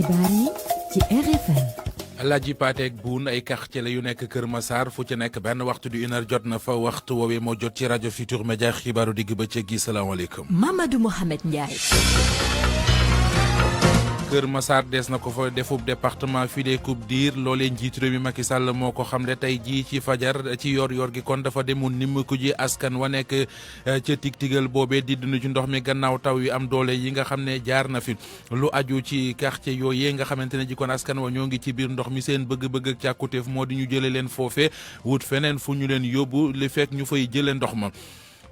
xibaar yi ci RFM. Alaaji Pateek Buun ay quartier la yu nekk Kër Massar fu ci nekk benn waxtu du 1h jot na fa waxtu woowee moo jot ci rajo Futur Média xibaaru digg bëccëg gi salaamaaleykum. Mamadou Mohamed Ndiaye. Kër Massar des na ko fa defub département fii de coupe diir loolee njiitu réew mi Macky Sall moo ko xamle tey jii ci fajar ci yor gi kon dafa demoon nimmiku ji askan wa nekk ca tig-tigal boobee di dund ci ndox mi gannaaw taw yu am doole yi nga xam ne jaar na fi lu aju ci quartier yooyee nga xamante ne ji kon askan wa ñoo ngi ci biir ndox mi seen bëgg-bëgg ak càkkutéef moo di ñu jële leen foofe wut feneen fu ñu leen yóbbu li fekk ñu fay jële ndox ma.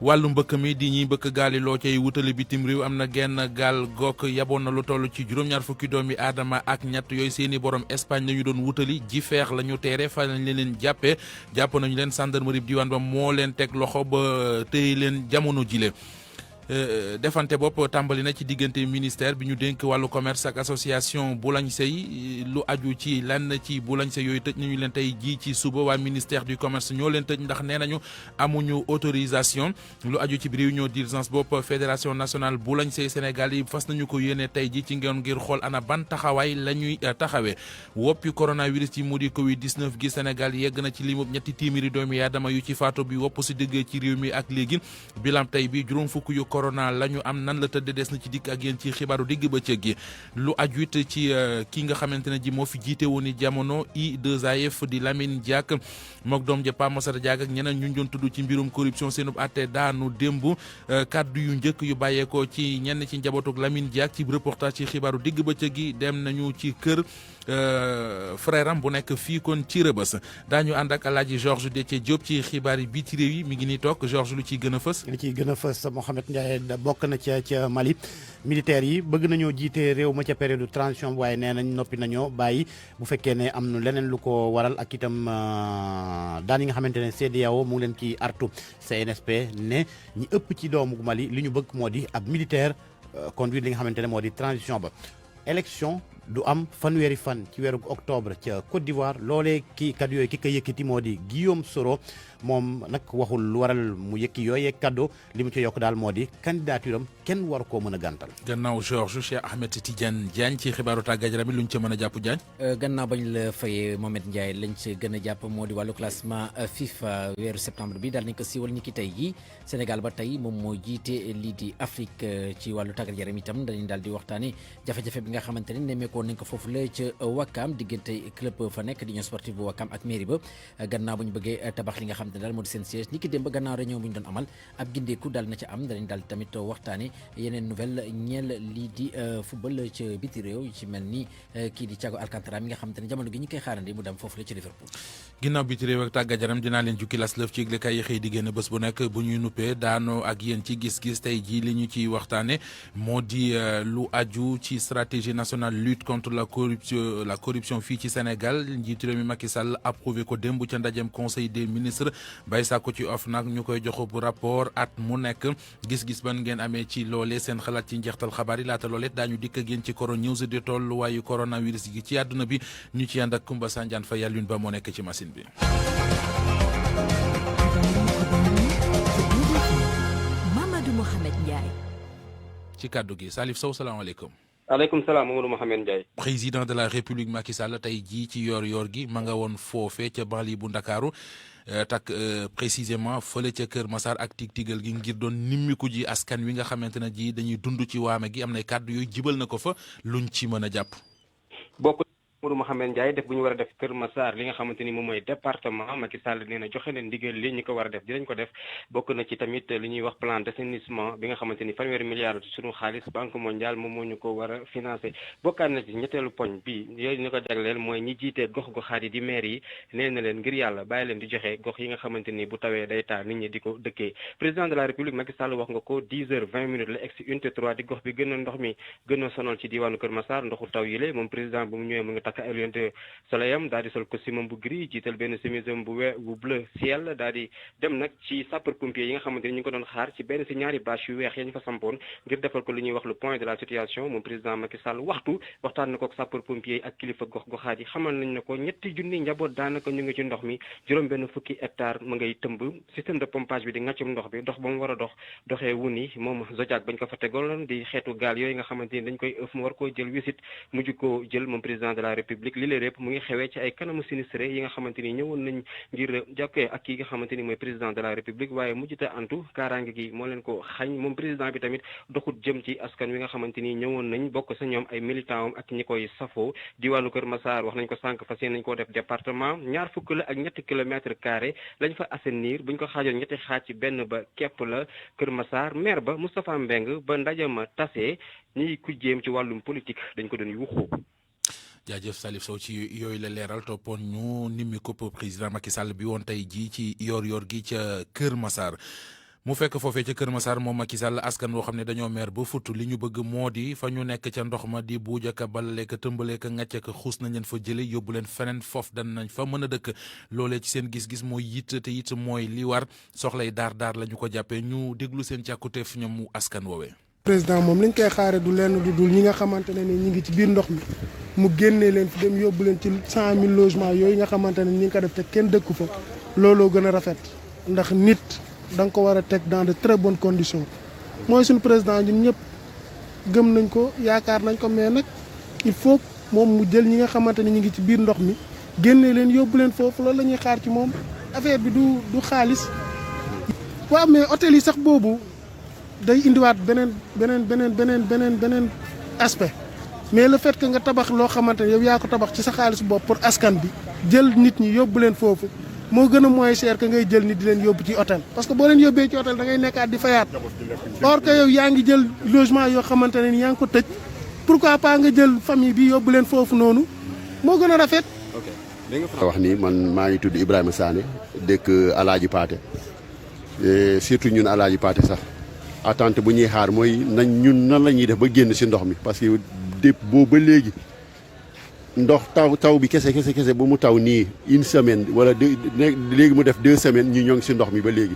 wàllu mbëkk mi di ñuy mbëkk gaal yi loo cay wutali bitim réew am na genn gaal gokk yaboon na lu toll ci juróom-ñaar fukki doomi aadama ak ñett yooyu seeni borom Espagne lañu doon wutali ji feex la ñu teere fa lañ leen jàppee jàpp nañu leen gendarmerie bi diwaan ba moo leen teg loxo ba tëye leen jamono jile. defante bopp tàmbali na ci diggante ministère bi ñu dénk wàllu commerce ak association boulanger yi lu aju ci lan ci boulanger yooyu tëj nañu leen tey jii ci suba waa ministère du commerce ñoo leen tëj ndax nee nañu amuñu autorisation lu aju ci réunion d'urgence bopp fédération nationale boulanger Sénégal yi fas nañu ko yéene tey jii ci ngoon ngir xool ana ban taxawaay la ñuy taxawee woppi coronavirus yi mu di Covid 19 gi Sénégal yegg na ci limub ñetti téeméeri doomi aadama yu ci faatu bi wopp si dëggee ci réew mi ak léegi bilam tey bi juróom fukk yu corona la ñu am nan la tëdd des na ci dikk ak yéen ci xibaaru digg bëccëg gi lu aju it ci ki nga xamante ne ji moo fi jiite woon ni jamono I2AF di Lamine Diack mook doom ja Pape Massata Diack ak ñeneen ñu doon tudd ci mbirum corruption seenub atte daanu démb kaddu yu njëkk yu bàyyeekoo ci ñenn ci njabootug Lamine Diack ci reportage ci xibaaru digg bëccëg gi dem nañu ci kër frère am bu nekk fii kon ci Rëbës daañu ànd ak Alaaji Georges Déthié Diop ci xibaar yi bii ci réew yi mi ngi nii toog Georges lu ciy gën a fës. li ciy gën a fës Mohamed Ndiaye bokk na ca Mali militaires yi bëgg nañoo jiite réew ma ca période de transition waaye nee nañ noppi nañoo bàyyi bu fekkee ne am na leneen lu ko waral ak itam daan yi nga xamante ne CEDEAO mu ngi leen ci artu CNSP ne ñi ëpp ci doomu Mali li ñu bëgg moo di ab militaire conduire li nga xamante ne moo di transition ba élection du am fanweeri fan ci weeru octobre ca Côte d'Ivoire loolee ki kaddu yooyu ki ko yëkkati moo di Guillaume Soro moom nag waxul lu waral mu yëkki yooyee kaddu li mu ci yokk daal moo di candidature am kenn war koo mën a gàntal. gannaaw Georges Cheikh Ahmed Tidiane Diagne ci xibaaru tàggat yaram lu ñu ca mën a jàpp Diagne. gannaaw bañ la fayee Mohamed Ndiaye lañ ci gën a jàpp moo di wàllu classement FIFA weeru septembre bi daal nañ ko siiwal ñi ki tey jii Sénégal ba tey moom moo jiite lii di Afrique ci wàllu tàggat yaram itam dañuy daal di waxtaanee jafe-jafe bi nga xamante ne nemmeekoon nañ ko foofu la ca Wakam diggante club fa nekk di union sportive bu Wakam ak mairie ba gannaaw bu ñu bëggee tabax li nga xam ne daal moo di seen siège ni ki démb gannaaw réunion bu ñu doon amal ab gindeeku daal na ca am danañ daal tamit waxtaane yeneen nouvelle ñeel lii di football ca biti réew ci mel ni kii di Thiago Alcantara mi nga xam te ne jamono gi ñu koy xaarandi mu dem foofu la ci Liverpool. ginnaaw biti réew ak tàggat yaram dinaa leen jukki las lëf ci yëglekaay yi xëy di génn bés bu nekk bu ñuy nuppee daanoo ak yéen ci gis-gis tey jii li ñu ciy waxtaane moo di lu aju ci stratégie nationale lutte contre la corruption fii ci Sénégal njiitu réew mi Macky Sall approuvé ko démb ca ndajem conseil des ministres bay sàkku ci OFNAC ñu koy jox bu rapport at mu nekk gis-gis ban ngeen amee ci loolee seen xalaat ci njeextal xabaar yi laata loolee daañu dikk ak yéen ci Coro News di tolluwaayu coronavirus gi ci àdduna bi ñu ci ànd ak Kumba Sanjaan fa yàllun ba moo nekk ci machine bi. Mamadou Mohamed Ndiaye. ci kàddu gi Salif Sow salaamaaleykum. aleykum salaam Mamadou Mohamed Ndiaye. président de la république Macky Sall tey jii ci yor gi ma nga woon foofee ca banlieue bu Ndakaaru tak précisément fële ca Kër Massar ak tig-tigal gi ngir doon nimmiku ji askan wi nga xamante ne ji dañuy dund ci waame gi am na kàddu yooyu jibal na ko fa luñ ci mën a jàpp. Mamadou Mohamed Ndiaye def bu ñu war a def Kër Massar li nga xamante ni moom mooy département Macky Sall nee na joxe na ndigal li ñu ko war a def dinañ ko def bokk na ci tamit li ñuy wax plan d'assainissement bi nga xamante ni fanweeri milliards sunu xaalis banque mondiale moom moo ñu ko war a financé bokkaat na ci ñetteelu poñ bi yooyu ñu ko jagleel mooy ñi jiitee gox-goxaat yi di maire yi nee na leen ngir yàlla bàyyi leen di joxe gox yi nga xamante ni bu tawee day taa nit ñi di ko dëkkee président de la république Macky Sall wax nga ko 10h20 la egsi unité 3 di gox bi gën a ndox mi gën a sonal ci diwaanu Kër Massar ndoxu taw yi la moom président bu mu ñëwee mu ngi ak ay lunettes de soleil am daal di sol costume bu gris jiital benn chemise bu bleu ciel daal di dem nag ci sapeur pompier yi nga xamante ni ñu ngi ko doon xaar ci benn si ñaari bâche yu weex ya ñu fa sampoon ngir defal ko lu ñuy wax le point de la situation moom président Macky Sall waxtaan na ko ak sapeur pompier yi ak kilifa gox-goxaat yi xamal nañ ne ko 3 junni njaboot daanaka ñu ngi ci ndox mi juróom benn fukki hectare mu ngay tëmb système de pompage bi di ŋàccum ndox bi dox ba mu war a doxee wuni moom Zodiac bañ ko fa tegaloon di xeetu gaal yooyu nga xamante ni dañ koy ëf mu war koo jël wisit mujj koo jël moom président de la république li lépp mu ngi xewee ci ay kanamu sinistré yi nga xamante ni ñëwoon nañ ngir jàkkee ak ki nga xamante ni mooy président de la république waaye mujjita antu kaaraange gi moo leen ko xañ moom président bi tamit doxut jëm ci askan wi nga xamante ni ñëwoon nañ bokk sa ñoom ay militant am ak ñi koy safoo diwaanu Kër Massar wax nañ ko sànq fas yéene nañ koo def département 2 kilomètres carrés lañ fa assainir buñ ko xaajoon ñetti xaaj ci benn ba képp la Kër Massar maire ba Moustapha Mbeng ba ndajama tasee ñi ku jéem ci wàllum politique dañ ko doon yuuxu. jaajëf Salif Sow ci yooyu la leeral toppoon ñu nimmi ko président Macky Sall bi woon tey jii ci yor gi ca Kër Massar mu fekk foofee ca Kër Massar moom Macky Sall askan woo xam ne dañoo mer ba futt li ñu bëgg moo di fa ñu nekk ca ndox ma di buuj ak balale ka tëmbale ka ngàcc ak xuus nañ leen fa jële yóbbu leen feneen foofu dan nañ fa mën a dëkk loolee ci seen gis-gis mooy yitt te it mooy li war soxlay daar la ñu ko jàppee ñu déglu seen càkkuteef ñoom mu askan woowee. président moom liñ koy xaare du lenn du dul ñi nga xamante ne ni ñi ngi ci biir ndox mi mu génnee leen fi dem yóbbu leen ci 100 000 logements yooyu nga xamante ne ñi ngi ko def te kenn dëkku fa looloo gën a rafet ndax nit da nga ko war a teg dans de très bonnes conditions mooy suñu président ñun ñëpp gëm nañ ko yaakaar nañ ko mais nag il faut moom mu jël ñi nga xamante ne ñi ngi ci biir ndox mi génnee leen yóbbu leen foofu loolu la ñuy xaar ci moom affaire bi du xaalis waaw mais hôtel yi sax boobu day indiwaat beneen aspect mais le fait que nga tabax loo xamante ne yow yaa ko tabax ci sa xaalis bopp pour askan bi jël nit ñi yóbbu leen foofu moo gën a moins cher que ngay jël nit di leen yóbbu ci hôtel parce que boo leen yóbbee ci hôtel da ngay nekkaat di fayaat or que yow yaa ngi jël logement yoo xamante ne ni yaa ngi ko tëj pourquoi pas nga jël famille bi yóbbu leen foofu noonu moo gën a rafet. wax ni man maa ngi tudd Ibrahima Sané dëkk Alaaji Paate surtout ñun Alaaji Paate sax attente bu ñuy xaar mooy nañ ñun nan la ñuy def ba génn si ndox mi parce que dépp boobu ba léegi ndox taw bi kese ba mu taw nii une semaine wala léegi mu def 2 semaines ñu ñoo ngi si ndox mi ba léegi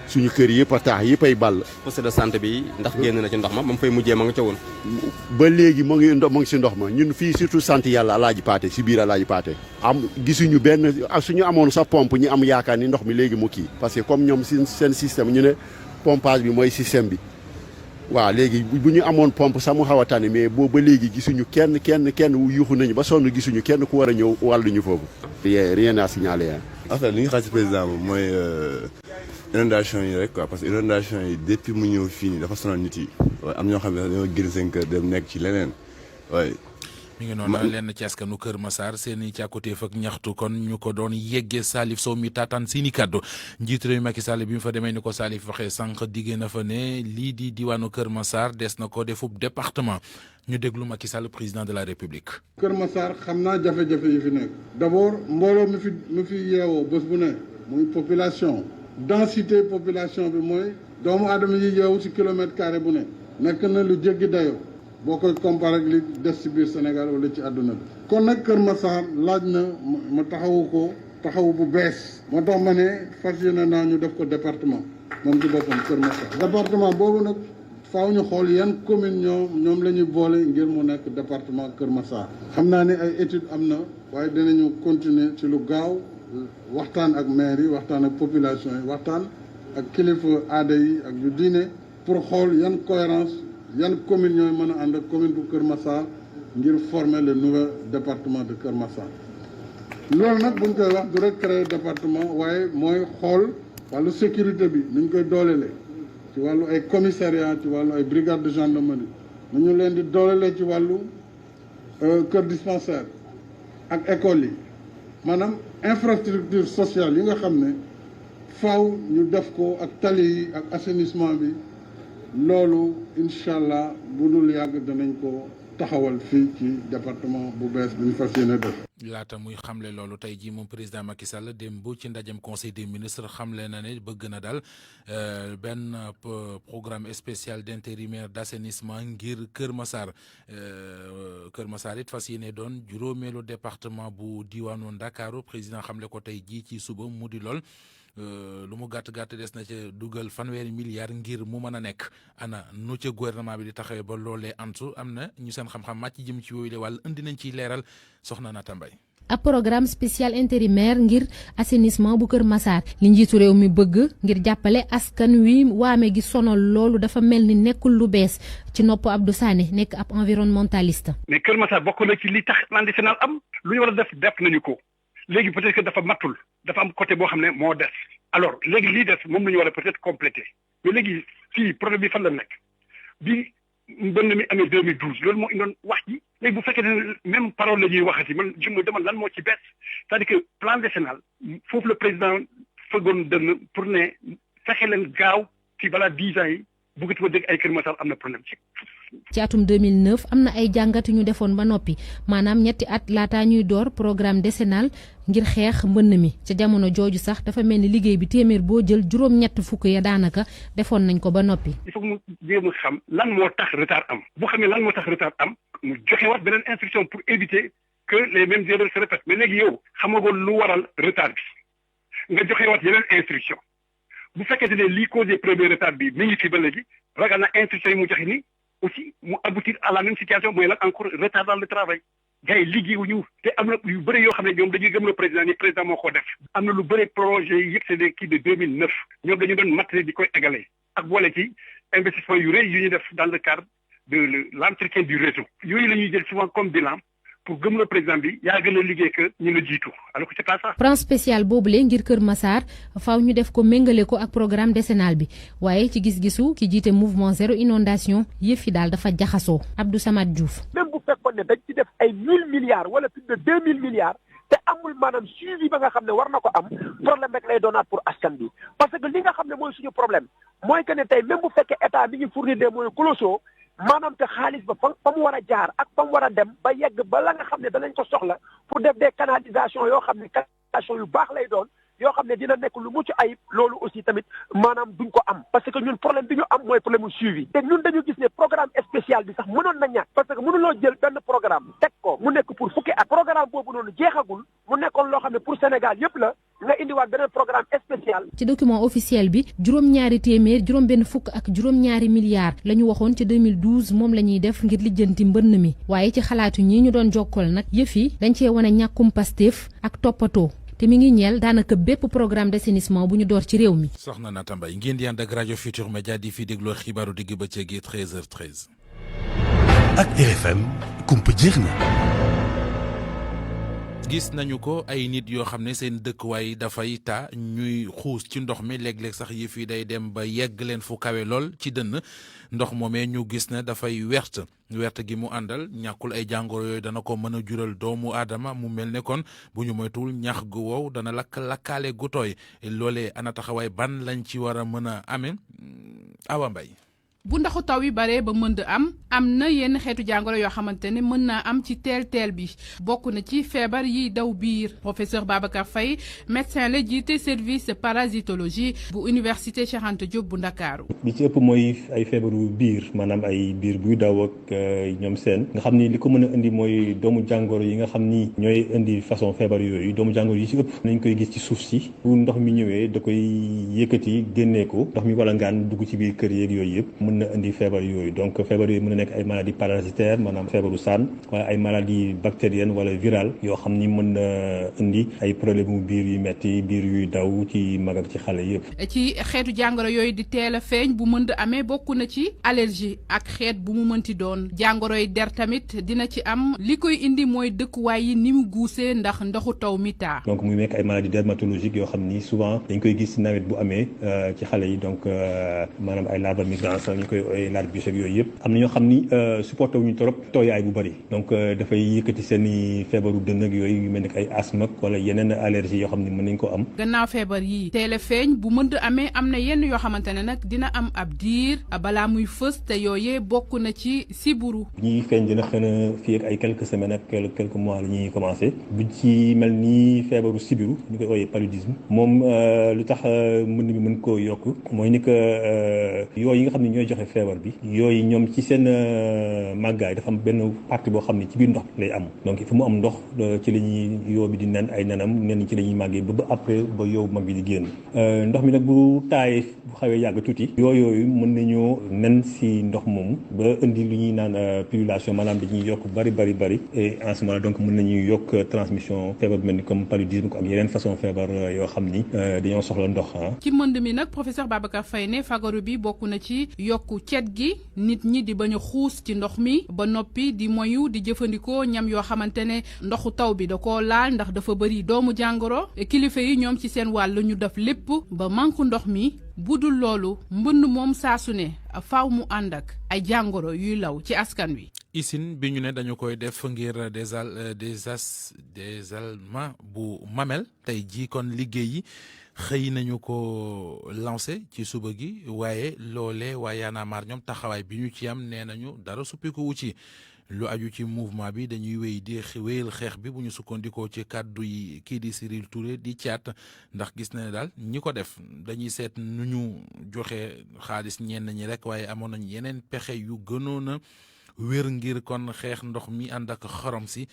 suñu kër yëpp a taax yëpp ay ball. poste de santé bi ndax génn na ci ndox ma ba mu fay mujjee ma nga ca woon. ba léegi mu ngi si ndox ma ñun fii surtout sant yàlla Alaaji Paate si biir Alaaji Paate gisuñu benn suñu amoon sa pompe ñu am yaakaar ni ndox mi léegi mu kii parce que comme ñoom seen système ñu ne pompage bi mooy système bi waaw léegi bu ñu amoon pompe sax mu xaw a tane mais boobu ba léegi gisuñu kenn yuuxu nañu ba sonn gisuñu kenn ku war a ñëw wàlluñu foofu. rien à signaler en fait li ñu xaar ci président bi mooy inondation yi rek quoi parce que inondation yi depuis mu ñëw fii nii dafa sonal nit yi waaye am ñoo xam ne dañoo génn seen kër dem nekk ci leneen waaye. mi ngi noonu lenn ci askanu Kër Massar seen i càkkutéef ak ñaxtu kon ñu ko doon yeggee Salif Sow mi taataan seeni kàddu njiitu réew mi Macky Sall bi mu fa demee ni ko Salif waxee sànq diggée na fa ne lii di diwaanu Kër Massar des na ko defub département ñu déglu Macky Sall président de la République. Kër Massar xam naa jafe-jafe yi fi nekk. d'abord mbooloo mi fi yeewoo bés bu ne muy population densité population bi mooy doomu aadama yi yeewu ci kilomètre carré bu ne nekk na lu jéggi dayoo. boo koy comparé ak li des ci biir Sénégal wala ci àdduna bi. kon nag Kër Massar laaj na ma taxawu bu bees. moo tax ma ne fas yéene naa ñu def ko département moom ci boppam Kër Massar. département boobu nag faaw ñu xool yan commune ñoom la ñuy boole ngir mu nekk département Kër Massar. xam naa ne ay études am na waaye dinañu continuer ci lu gaaw waxtaan ak maire yi waxtaan ak population yi waxtaan ak kilifa aada yi ak yu diine pour xool yan cohérence yan commune ñooy mën a ànd ak commune bu Kër Massar ngir former le nouveau département de Kër Massar. loolu nag buñ koy wax du rek créer département waaye mooy xool wàllu sécurité bi nuñ koy doolelee ci wàllu ay commissariat ci wàllu ay brigade de gendarmerie nu ñu leen di doolelee ci wàllu kër dispensaire ak école yi maanaam infrastructure sociale yi nga xam ne faaw ñu def ko ak tali yi ak assainissement bi loolu incha allah bu dul yàgg danañ ko taxawal fii ci département bu bees bi ñu fas yéene def. laata muy xamle loolu tey jii moom président Macky Sall démb ci ndajem conseil des ministres xamle na ne bëgg na daal benn programme spécial d'intérimaire d'assainissement ngir Kër Massar it fas yéene doon juróomeelu département bu diwaanu Ndakaaru président xamle ko tey jii ci suba mu di lool. lu mu gàtt des na ca dugal fanweeri milliards ngir mu mën a nekk ana nu ca gouvernement bi di taxawee ba loolee antu am na ñu seen xam-xam màcc jëm ci yooyu le wàll indi nañ ciy leeral soxna Nata Mbaye. ab programme spécial intérimaire ngir assainissement bu Kër Massar li njiitu réew mi bëgg ngir jàppale askan wi waame gi sonal loolu dafa mel ni nekkul lu bees ci nopp Abdou Sané nekk ab environnementaliste. mais Kër Massar bokk na ci li tax plan décennal am lu ñu war a def nañu ko. léegi peut-être que dafa matul dafa am côté boo xam ne moo des alors léegi lii des moom la ñu war a peut-être compléter mais léegi fii problème bi fan la nekk bi mbënn mi amee 2012 loolu moo indoon wax ji léegi bu fekkee ne même parole la ñuy waxati man jëm dama lan moo ci bees c'est-à-dire que plan décennal foofu le président fëggoon dënn pour ne fexe leen gaaw ci balaa 10 ans yi bëggati ma dégg ay Kër Massar am na problème ci atum 2009 am na ay jàngat yu ñu defoon ba noppi maanaam ñetti at laataa ñuy door programme décennal ngir xeex mbënn mi ca jamono jooju sax dafa mel ni liggéey bi téeméer boo jël juróom-ñett fukk ya daanaka defoon nañ ko ba noppi. il faut mu jéem a xam lan moo tax retard am bu xamee lan moo tax retard am mu joxe waat beneen instruction pour éviter que les mêmes erreurs se répètent mais léegi yow xamagoo lu waral retard bi nga joxe waat yeneen instruction bu fekkee ne lii causé premier retard bi mi ngi fi ba léegi ragal na instruction yi mu joxe ni aussi mu aboutir à la même situation mooy lan encore retard dans le travail gars yi liggéeyuñu te am na yu bëri yoo xam ne ñoom dañuy gëm le président ni président moo ko def am na lu bëri projet yi yëpp c'est des kii de 2009 ñoom dañu doon matériel di koy égaler ak boole ci investissement yu rëy yu ñu def dans le cadre de l'entretien du réseau yooyu la ñuy jël souvent comme bilan pour gëm le président bi yaa gën a liggéey que ñu la jiitu alors que c'est pas ça. plan spécial boobule ngir Kër Massar faaw ñu def ko méngale ko ak programme décennal bi waaye ci gis-gisu ki jiite mouvement zéro inondation yëf yi daal dafa jaxasoo Abdou Samad Diouf. même bu fekkoon ne dañ ci def ay 1000 milliards wala plus de 2000 milliards te amul maanaam suivi ba nga xam ne war na ko am problème rek lay doonaat pour askan bi parce que li nga xam ne mooy suñu problème mooy que ne tey même bu fekkee état bi ñu fournir des moyens colossaux maanaam te xaalis ba fa mu war a jaar ak fa mu war a dem ba yegg ba la nga xam ne danañ ko soxla pour def des canalisations yoo xam ne canalisation yu baax lay doon yoo xam ne dina nekk lu mucc ayib loolu aussi tamit maanaam duñ ko am parce que ñun problème bi ñu am mooy problème mu suivi te ñun dañu gis ne programme spécial bi sax mënoon na ñàkk parce que mënuloo jël benn programme teg ko mu nekk pour fukki at programme boobu noonu jeexagul mu nekkoon loo xam ne pour Sénégal yëpp la nga indiwaat beneen programme spécial. ci document officiel bi juróom-ñaari téeméer juróom-benn fukk ak juróom-ñaari milliards la ñu waxoon ci 2012 moom la ñuy def ngir lijjanti mbënn mi waaye ci xalaatu ñi ñu doon jokkool nag yëf yi dañ cee wane ñàkkum Pastef ak toppatoo. te mi ngi ñeel daanaka bépp programme d'assainissement bu ñu door ci réew mi. soxna Nata Mbaye ngeen di ànd ak rajo Futur Média di fi dégloo xibaaru digg bëccëg gi 13h13. ak RFM kumpa jeex na. gis nañu ko ay nit yoo xam ne seen dëkkuwaay dafay taa ñuy xuus ci ndox mi léeg-léeg sax yëf yi day dem ba yegg leen fu kawe lool ci dënn ndox moomee ñu gis ne dafay wert gi mu àndal ñàkkul ay jàngoro yooyu dana ko mën a jural doomu aadama mu mel ne kon bu ñu moytuwul ñax gu wow dana lakkaale gu tooy loolee ana taxawaay ban lañ ci war a mën a amee Awa Mbaye. bu ndaxu taw yi bare ba mënd am na yenn xeetu jàngoro yoo xamante ne mën naa am ci teel bi bokk na ci feebar yiy daw biir professeur Babacar Faye médecin la jiite service parasitologie bu université Cheikh Anta Diop bu Ndakaaru. li ci ëpp mooy ay feebaru biir maanaam ay biir buy daw ak ñoom seen nga xam ni li ko mën a indi mooy doomu jàngoro yi nga xam ni ñooy indi façon feebar yooyu doomu jàngoro yi ci ëpp nañ koy gis ci suuf si bu ndox mi ñëwee da koy yëkkati génnee ko ndox mi wala ngaan dugg ci biir kër yeeg yooyu yëpp mën na indi feebar yooyu donc feebar yooyu mën na nekk ay maladies parasitaires maanaam feebaru saan wala ay maladies bactériennes wala virales yoo xam ni mën na indi ay problème mu biir yu metti biir yuy daw ci mag ak ci xale yëpp. ci xeetu jàngoro yooyu di teel a feeñ bu mën amee bokk na ci allergie ak xeet bu mu mënti doon jàngoro yi der tamit dina ci am li koy indi mooy dëkkuwaay yi ni mu guusee ndax ndoxu taw mi taa. donc muy nekk ay maladies dermatologiques yoo xam ni souvent dañ koy gis ci nawet bu amee ci xale yi donc maanaam ay larves migrants ñu koy ooyee l'arbuche ak yooyu yëpp am na ñoo xam ni supporté wuñu trop tooyaay bu bëri donc dafay yëkkati seen i feebaru dënn ak yooyu yu mel ni ay asthme wala yeneen allergie yoo xam ne mën nañ ko am. gannaaw feebar yi teel a feeñ bu mënd amee am na yenn yoo xamante ne nag dina am ab diir balaa muy fës te yooyee bokk na ci siburu. ñiy feeñ dina xëy na fii ak ay quelques semaines ak quelques mois la ñuy commencé bu ci mel ni feebaru sibiru ñu koy ooyee paludisme moom lu tax mbënd mi mën koo yokk mooy ni que yooyu yi nga xam ne ñooy joxe feebar bi yooyu ñoom ci seen màggaay dafa am benn partie boo xam ne ci biir ndox lay am donc il faut mu am ndox ci la ñuy yoo bi di nen ay nenam nen ci la ñuy màggee ba après ba yow mag bi di génn ndox mi nag bu taayee bu xawee yàgg tuuti yooyu mën nañoo nen si ndox moomu ba indi lu ñuy naan pullulation maanaam dañuy yokk bari et en ce moment donc mën nañuy yokk transmission feebar bu mel ni comme paludisme ko am yeneen façon feebar yoo xam ni dañoo soxla ndox ci mënd mi nag professeur Babacar Faye ne fagaru bi bokk na ci yokku cet gi nit ñi di bañ a xuus ci ndox mi ba noppi di moyu di jëfandikoo ñam yoo xamante ne ndoxu taw bi da koo laal ndax dafa bëri doomu jàngoro kilifa yi ñoom ci seen wàll ñu def lépp ba manque ndox mi budul loolu mbënd moom saa su ne faaw mu ànd ak ay jàngoro yuy law ci askan wi. isin bi ñu ne dañu koy def ngir désalement bu Mamel tey jii kon liggéey yi xëy nañu ko lancé ci suba gi waaye loolee waaye Y'en a marre ñoom taxawaay bi ñu ci am nee nañu dara suppiku wu ci lu aju ci mouvement bi dañuy wéy di wéyal xeex bi bu ñu sukkandikoo ci kàddu yi kii di Cyril Touré di caat ndax gis na ne daal ñi ko def dañuy seet nu ñu joxe xaalis ñenn ñi rek waaye amoon nañ yeneen pexe yu gënoon a wér ngir kon xeex ndox mi ànd ak xorom si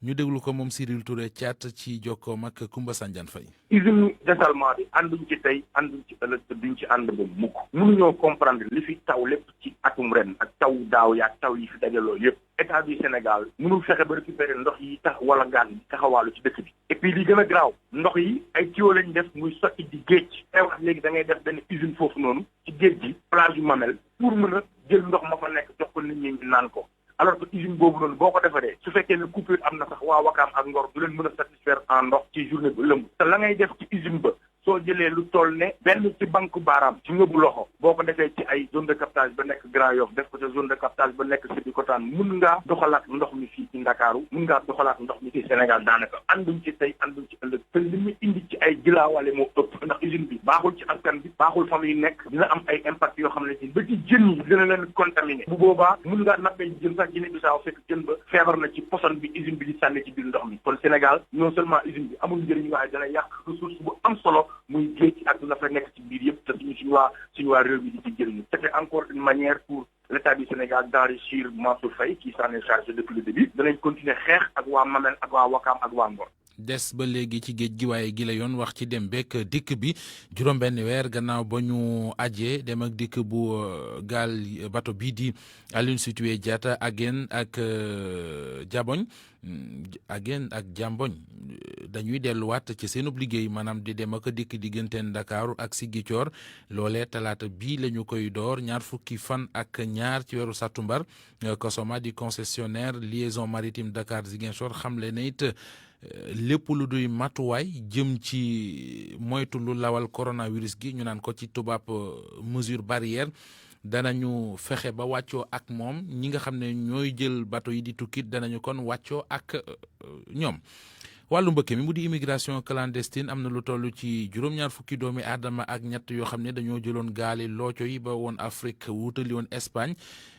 ñu déglu ko moom Cyril Touré caat ci jokkoom ak Koumba Sandiane Faye. usine dessalement bi ànduñ ci tey ànduñ ci ëllëg te duñ ci ànd ba mukk mënuñoo comprendre li fi taw lépp ci atum ren ak taw daaw yaak taw yi fi dajaloo yëpp état du Sénégal mënul fexe ba récupérer ndox yi tax wala gaan bi taxawaalu ci dëkk bi et puis li gën a garaaw ndox yi ay tuyau lañ def muy sotti di géej tey wax léegi da ngay def benn usine foofu noonu ci géej gi plage yu Mamel pour mën a jël ndox ma fa nekk jox ko nit ñi ñu naan ko alors que usine boobu noonu boo ko defaree su fekkee ne coupure am na sax waa Wakaam ak Ngor du leen mën a satisfaire en ndox ci journée bi lëmb te la ngay def ci usine ba soo jëlee lu toll ne benn ci banque baaraam ci ngëbu loxo boo ko defee ci ay zone de captage ba nekk Grand Yoff def ko ci zone de captage ba nekk Sébikotane mun ngaa doxalaat ndox mi fii ci Ndakaaru mun ngaa doxalaat ndox mi ci Sénégal daanaka ànduñ ci tey ànduñ ci ëllëg te li mu indi ci ay gilaawale moo ëpp ndax usine bi baaxul ci askan bi baaxul fa muy nekk dina am ay impact yoo xam ne ci ba ci jën yi dina leen contaminé bu boobaa mun ngaa nappee jën sax Guinée Bissau fekk jën ba feebar na ci poson bi usine bi di sànni ci biir ndox mi kon Sénégal non seulement usine bi amul njëriñ waaye dana yàq ressource bu am solo muy géej ak la fa nekk ci biir yëpp te suñu waa réew mi di ci jëriñu c'était encore une manière pour l'État du Sénégal d'enrichir Mansour Faye qui s'en est chargé depuis le début danañ continuer xeex ak waa Mamel ak waa Wakaam ak waa Ngor. des ba léegi ci géej gi waaye gi la yoon wax ci dem bekk dikk bi juróom-benn weer gannaaw ba ñu ajee dem ak dikk bu gaal bato bii di Aline Sitoé Diatta Aguène ak Diambogne dañuy delluwaat ci seenub liggéey maanaam di dem ak dikk diggante Ndakaaru ak Ziguinchor loolee talaata bii la ñu koy door ñaar fukki fan ak ñaar ci weeru sàttumbar COSOMA di concessionnaire liaison maritime Dakar Ziguinchor xamle na it lépp lu duy matuwaay jëm ci moytu lu lawal coronavirus gi ñu naan ko ci tubaab mesure barrière danañu fexe ba wàccoo ak moom ñi nga xam ne ñooy jël bateau yi di tukkit danañu kon wàccoo ak ñoom. wàllu mbëkk mi mu di immigration clandestine am na lu toll ci juróom-ñaar fukki doomi aadama ak ñett yoo xam ne dañoo jëloon gaali looco yi ba woon Afrique wutali woon Espagne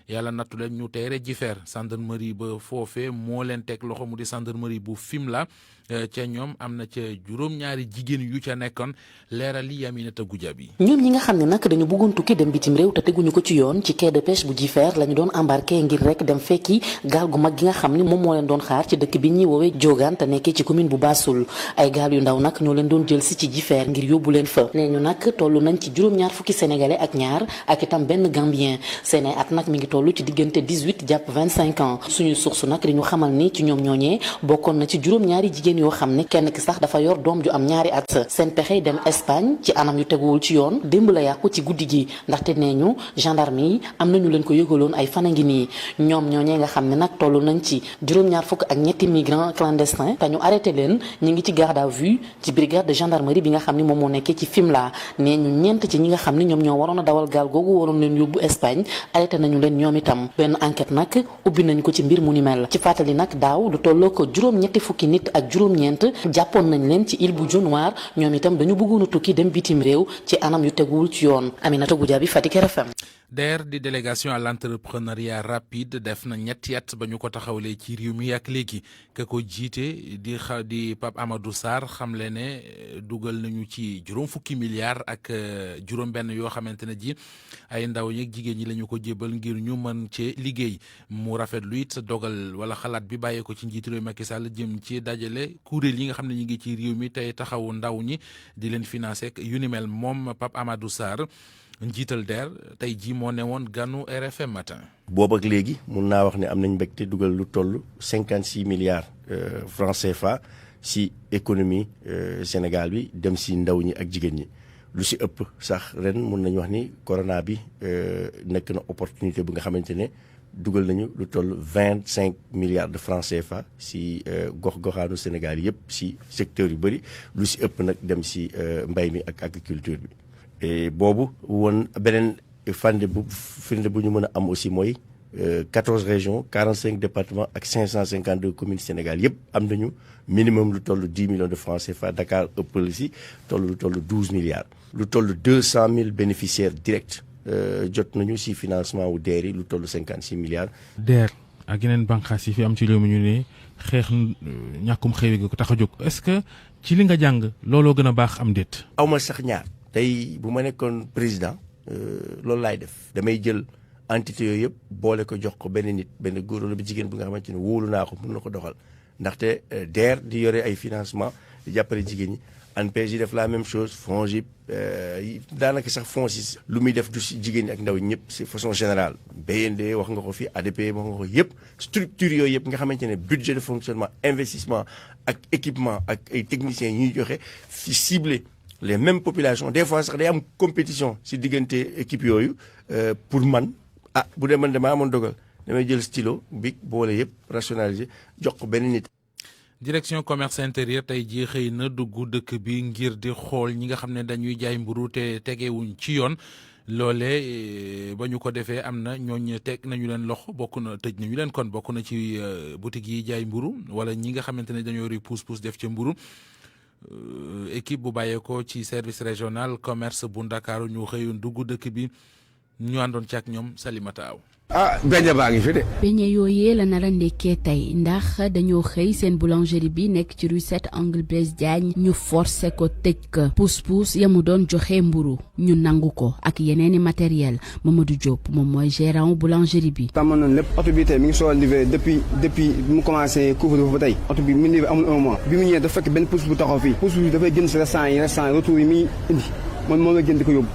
yàlla nattu leen ñu teere jifeer gendarmerie ba foofee moo leen teg loxo mu di gendarmerie bu Fimela ca ñoom am na ca juróom-ñaari jigéen yu ca nekkoon leerali Yaminata Goudiaby ñoom ñi nga xam ne nag dañu bëggoon tukki dem bitim réew te teguñu ko ci yoon ci quai de pêche bu Jifeer la ñu doon embarqué ngir rek dem fekki gaal gu mag gi nga xam ne moom moo leen doon xaar ci dëkk bi ñuy woowee Diogaan te nekkee ci commune bu Bassoul ay gaal yu ndaw nag ñoo leen doon jël si ci Jifeer ngir yóbbu leen fa nee ñu nag toll nañ ci juróom-ñaar fukki sénégalais ak ñaar ak itam benn gambien seen at nag mi ngi toll ci diggante 18 jàpp 25 ans suñu source nag di ñu xamal ni ci ñoom ñooñee bokkoon na ci juróom-ñaari jigéen yoo xam ne kenn ki sax dafa yor doom ju am ñaari at seen pexe dem Espagne ci anam yu teguwul ci yoon démb la yàqu ci guddi gi ndaxte nee ñu gendarme yi am nañu leen ko yëgaloon ay fan a ngi nii ñoom ñooñee nga xam ne nag toll nañ ci juróom-ñaar fukk ak ñetti migrants clandestins te ñu arrêté leen ñu ngi ci garde à vue ci brigade de gendarmerie bi nga xam ne moom moo nekkee ci Fimela nee ñu ñeent ci ñi nga xam ne ñoom ñoo waroon a dawal gaal googu waroon leen yóbbu Espagne arrêté nañu leen ñoom itam benn enquête nag ubbi nañ ko ci mbir mu ni mel ci fàttali nag daaw lu tolloo ko juróom-ñetti fukki nit ak juróom-ñeent jàppoon nañ leen ci île bu Dionewar ñoom itam dañu bëggoon a tukki dem bitim réew ci anam yu teguwul ci yoon Aminata Goudiaby Fatick RFM. DER di délégation à l'entrepreneuriat rapide def na ñetti at ba ñu ko taxawalee ci réew mi ak léegi ka ko jiite di Pape Amadou Sarr xamle ne dugal nañu ci juróom fukki milliards ak juróom benn yoo xamante ne ji ay ndaw ñi ak jigéen ñi la ñu ko jébal ngir ñu mën cee liggéey mu rafetlu it dogal wala xalaat bi bàyyee ko ci njiitu réew Macky Sall jëm ci dajale kuréel yi nga xam ne ñu ngi ci réew mi tey taxawu ndaw ñi di leen financer ak yu ni mel moom Pape Amadou Sarr njiital DER tey jii moo ne woon ganu RFM matin. boobu ak léegi mun naa wax ne am nañ mbégte dugal lu toll 56 milliards francs CFA si économie Sénégal bi dem si ndaw ñi ak jigéen ñi lu si ëpp sax ren mun nañu wax ni corona bi nekk na opportunité bu nga xamante ne dugal nañu lu toll 25 milliards de francs CFA si gox-goxaanu Sénégal yëpp si secteur yu bëri lu si ëpp nag dem si mbay mi ak agriculture bi. boobu woon beneen firnde bu ñu mën a am aussi mooy 14 régions 45 départements ak 552 communes Sénégal yëpp am nañu minimum lu toll 10 millions de francs CFA Dakar ëppal si lu toll 12 milliards. lu toll 200 000 bénéficiaires directs jot nañu si financement wu DER yi lu toll 56 milliards. DER ak yeneen bànqaas yi fi am ci réew mi ñu ne xeex ñàkkum xëy gi ko tax a jóg est-ce que ci li nga jàng looloo gën a baax am déet. aw ma sax ñaar. tey bu ma nekkoon président loolu laay def damay jël entité yooyu yëpp boole ko jox ko benn nit benn góor wala bu jigéen bu nga xamante ne wóolu naa ko mën na ko doxal ndaxte DER di yore ay financement di jàppale jigéen ñi ANPEJ yi def la même chose FONGIP daanaka sax FONSIS lu muy def du si jigéen ñi ak ndaw ñëpp c'est façon générale BND wax nga ko fi ADP wax nga ko yëpp structure yooyu yëpp nga xamante ne budget de fonctionnement investissement ak équipement ak ay techniciens yi ñuy joxe fi ciblé les mêmes populations des fois sax day am compétition si diggante équipe yooyu pour man bu dee man damaa amoon dogal damay jël stylo bic boole yëpp rationaliser jox ko benn nit. direction commerce intérieur tey jii xëy na dugg dëkk bi ngir di xool ñi nga xam ne dañuy jaay mburu te tegewuñ ci yoon loole ba ñu ko defee am na ñooñ teg nañu leen loxo bokk na tëj nañu leen kon bokk na ci boutique yi jaay mburu wala ñi nga xamante ne dañoo ri pousse-pousse def ca mburu équipe bu bàyyeekoo ci service régional commerce bu Ndakaaru ñu xëyoon dugg dëkk bi ñu àndoon ci ak ñoom Salimata Aw. beñe baa ngi fi de. beñe yooyee la nar a ndekkee tey ndax dañoo xëy seen boulangerie bi nekk ci rue 7 angle Blaise Diagne ñu forcé ko tëj ko pousse-pousse ya mu doon joxe mburu ñu nangu ko ak yeneeni matériel Mamadou Diop moom mooy gérant boulangerie bi. tàmmoon nañ lépp oto bi tey mi ngi soog a livré depuis bi mu commencé couvre-feu ba tey oto bi mu livré amul un mois bi mu ñëwee dafa fekk benn pousse bu taxaw fii pousse bi dafay gën si restaurant yi retour yi muy indi man moom la gën di ko yóbbu.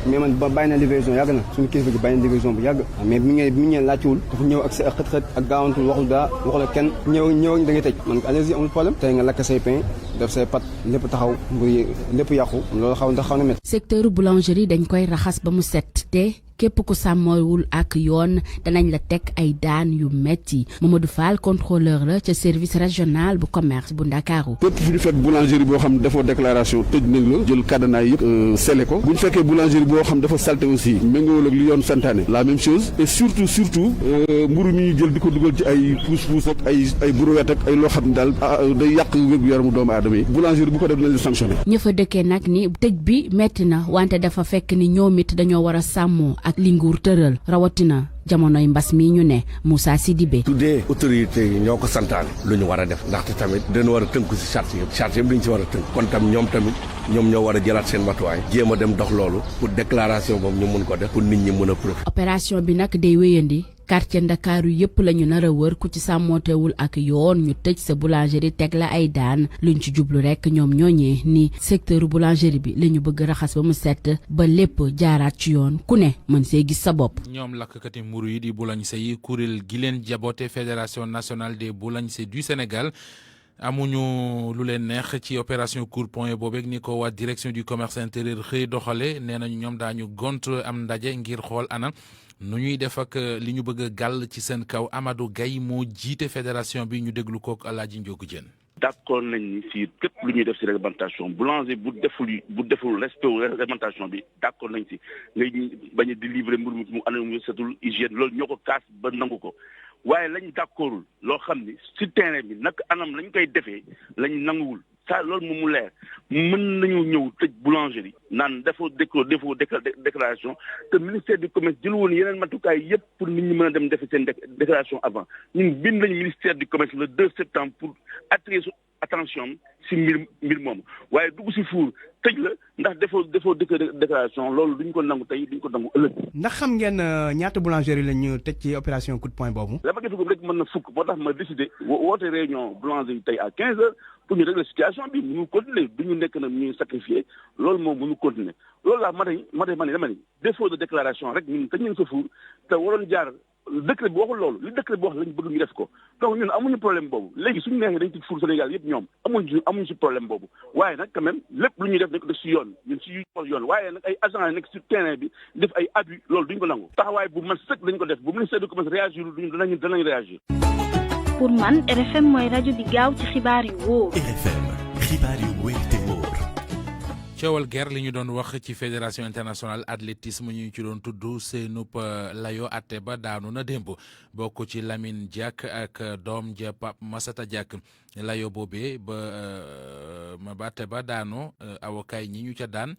mais man ba bàyyi na livraison yàgg na suñu kilifa gi bàyyi na livraison bu yàgg mais bi mu ñëwee laajtewul dafa ñëw ak sa xët-xët ak gaawantul waxul daa waxul ak kenn ñëw da ngay tëj man allez-y amul problème tey nga lakk say pain def say pat lépp taxaw mbir lépp yàqu loolu xaw na métti. secteur boulangerie dañ koy raxas ba mu set te képp ku sàmmoowul ak yoon danañ la teg ay daan yu metti Mamadou Fall contrôleur la ca service régional bu commerce bu Ndakaaru. képp fu ñu fekk boulangerie boo xam defoo déclaration tëj nañ la jël cadenas yëpp scellé ko bu ñu fekkee boulangerie boo xam dafa salté aussi méngoowul ak li yoon santaane la même chose et surtout mburu mi ñu jël di ko dugal ci ay pousse-pousse ak ay brouette ak ay loo xam ne daal day yàq wér-gu yaramu doomu aadama yi boulangerie bu ko def nañ la sanctionné. ña fa dëkkee nag ni tëj bi metti na wante dafa fekk ni ñoom it dañoo war a sàmmoo ak li nguur tëral rawatina jamonoy mbas mi ñu ne Moussa Sidibé. tuddee autorité yi ñoo ko santaane lu ñu war a def ndaxte tamit dañu war a tënku si charte yëpp dañu si war a tënk kon tam ñoom ñoo war a jëlaat seen matuwaay jéem a dem dox loolu pour déclaration boobu ñu mun ko def pour nit ñi mën a profiter. opération bi nag day wéyandi quartier Ndakaaru yépp lañu nar a wër ku ci sàmmootewul ak yoon ñu tëj sa boulangerie teg la ay daan luñ ci jublu rek ñoom ñooñee ni secteur boulangerie bi la ñu bëgg raxas ba mu set ba lépp jaaraat ci yoon ku ne mën see gis sa bopp. ñoom lakkati mburu yi di boulanger yi kuréel gi leen jaboote fédération nationale des boulangers du Sénégal amuñu lu leen neex ci opération coup de poing boobeeg ni ko waa direction du commerce intérieur xëy doxale nee nañu ñoom daañu gont am ndaje ngir xool ana nu ñuy def ak li ñu bëgg a gàll ci seen kaw. Amadou Gaye moo jiite fédération bi ñu déglu kook Alaaji Njogu Jeen. d'accord nañ ni fii képp lu ñuy def ci réglementation boulanger bu deful respect réglementation bi d'accord nañ ci ngay bañ a di livrer mbir mu anam mu setul hygiène loolu ñoo ko kaas ba nangu ko waaye lañ d'accordul loo xam ni ci terrain bi nag anam lañ koy defee lañ nanguwul ça loolu moom mu leer mën nañu ñëw tëj boulangerie naan defoo déclaration te ministère du commerce jël woon yeneen matukaay yépp pour nit ñi mën a dem defe seen déclaration avant ñun bind nañu ministère du commerce le 2 septembre pour attirer attention si mbir moom waaye dugg si fuur tëj la ndax defoo déclaration loolu duñ ko nangu tey duñ ko nangu ëllëg. ndax xam ngeen ñaata boulangerie la ñu tëj ci opération coup de poing boobu. la ma gis rek mën na fukk moo tax ma décidé woote réunion boulangerie tey à 15 heures pour ñu régler situation bi mënu continuer du ñu nekk na ñuy sacrifier loolu moom mënu continuer loolu laa ma ni défaut de déclaration rek ñun tëj nañ sa fuur te waroon jaar décret bi waxul loolu li décret bi wax lañ bëgg ñu def ko donc ñun amuñu problème boobu léegi suñu neexee dañ ci fuur Sénégal yëpp ñoom amuñu si problème boobu waaye nag quand même lépp lu ñuy def dañ ko def si yoon ñun si yoon waaye nag ay agents yi nekk sur terrain bi def ay abus loolu duñ ko nangu taxawaay bu man sëkk dañ ko def bu ministère du commerce réagir duñ danañ réagir. pour man RFM mooy rajo bi gaaw ci xibaar yu wóor. RFM xibaar yu wóor te wóor. coowal guerre li ñu doon wax ci fédération internationale athlétisme ñu ci doon tudd seenub layo atte ba daanu na démb bokk ci Lamine Diack ak doom ja Pape Massata Diack layo boobee ba atte ba daano avocat ñi ñu ca daan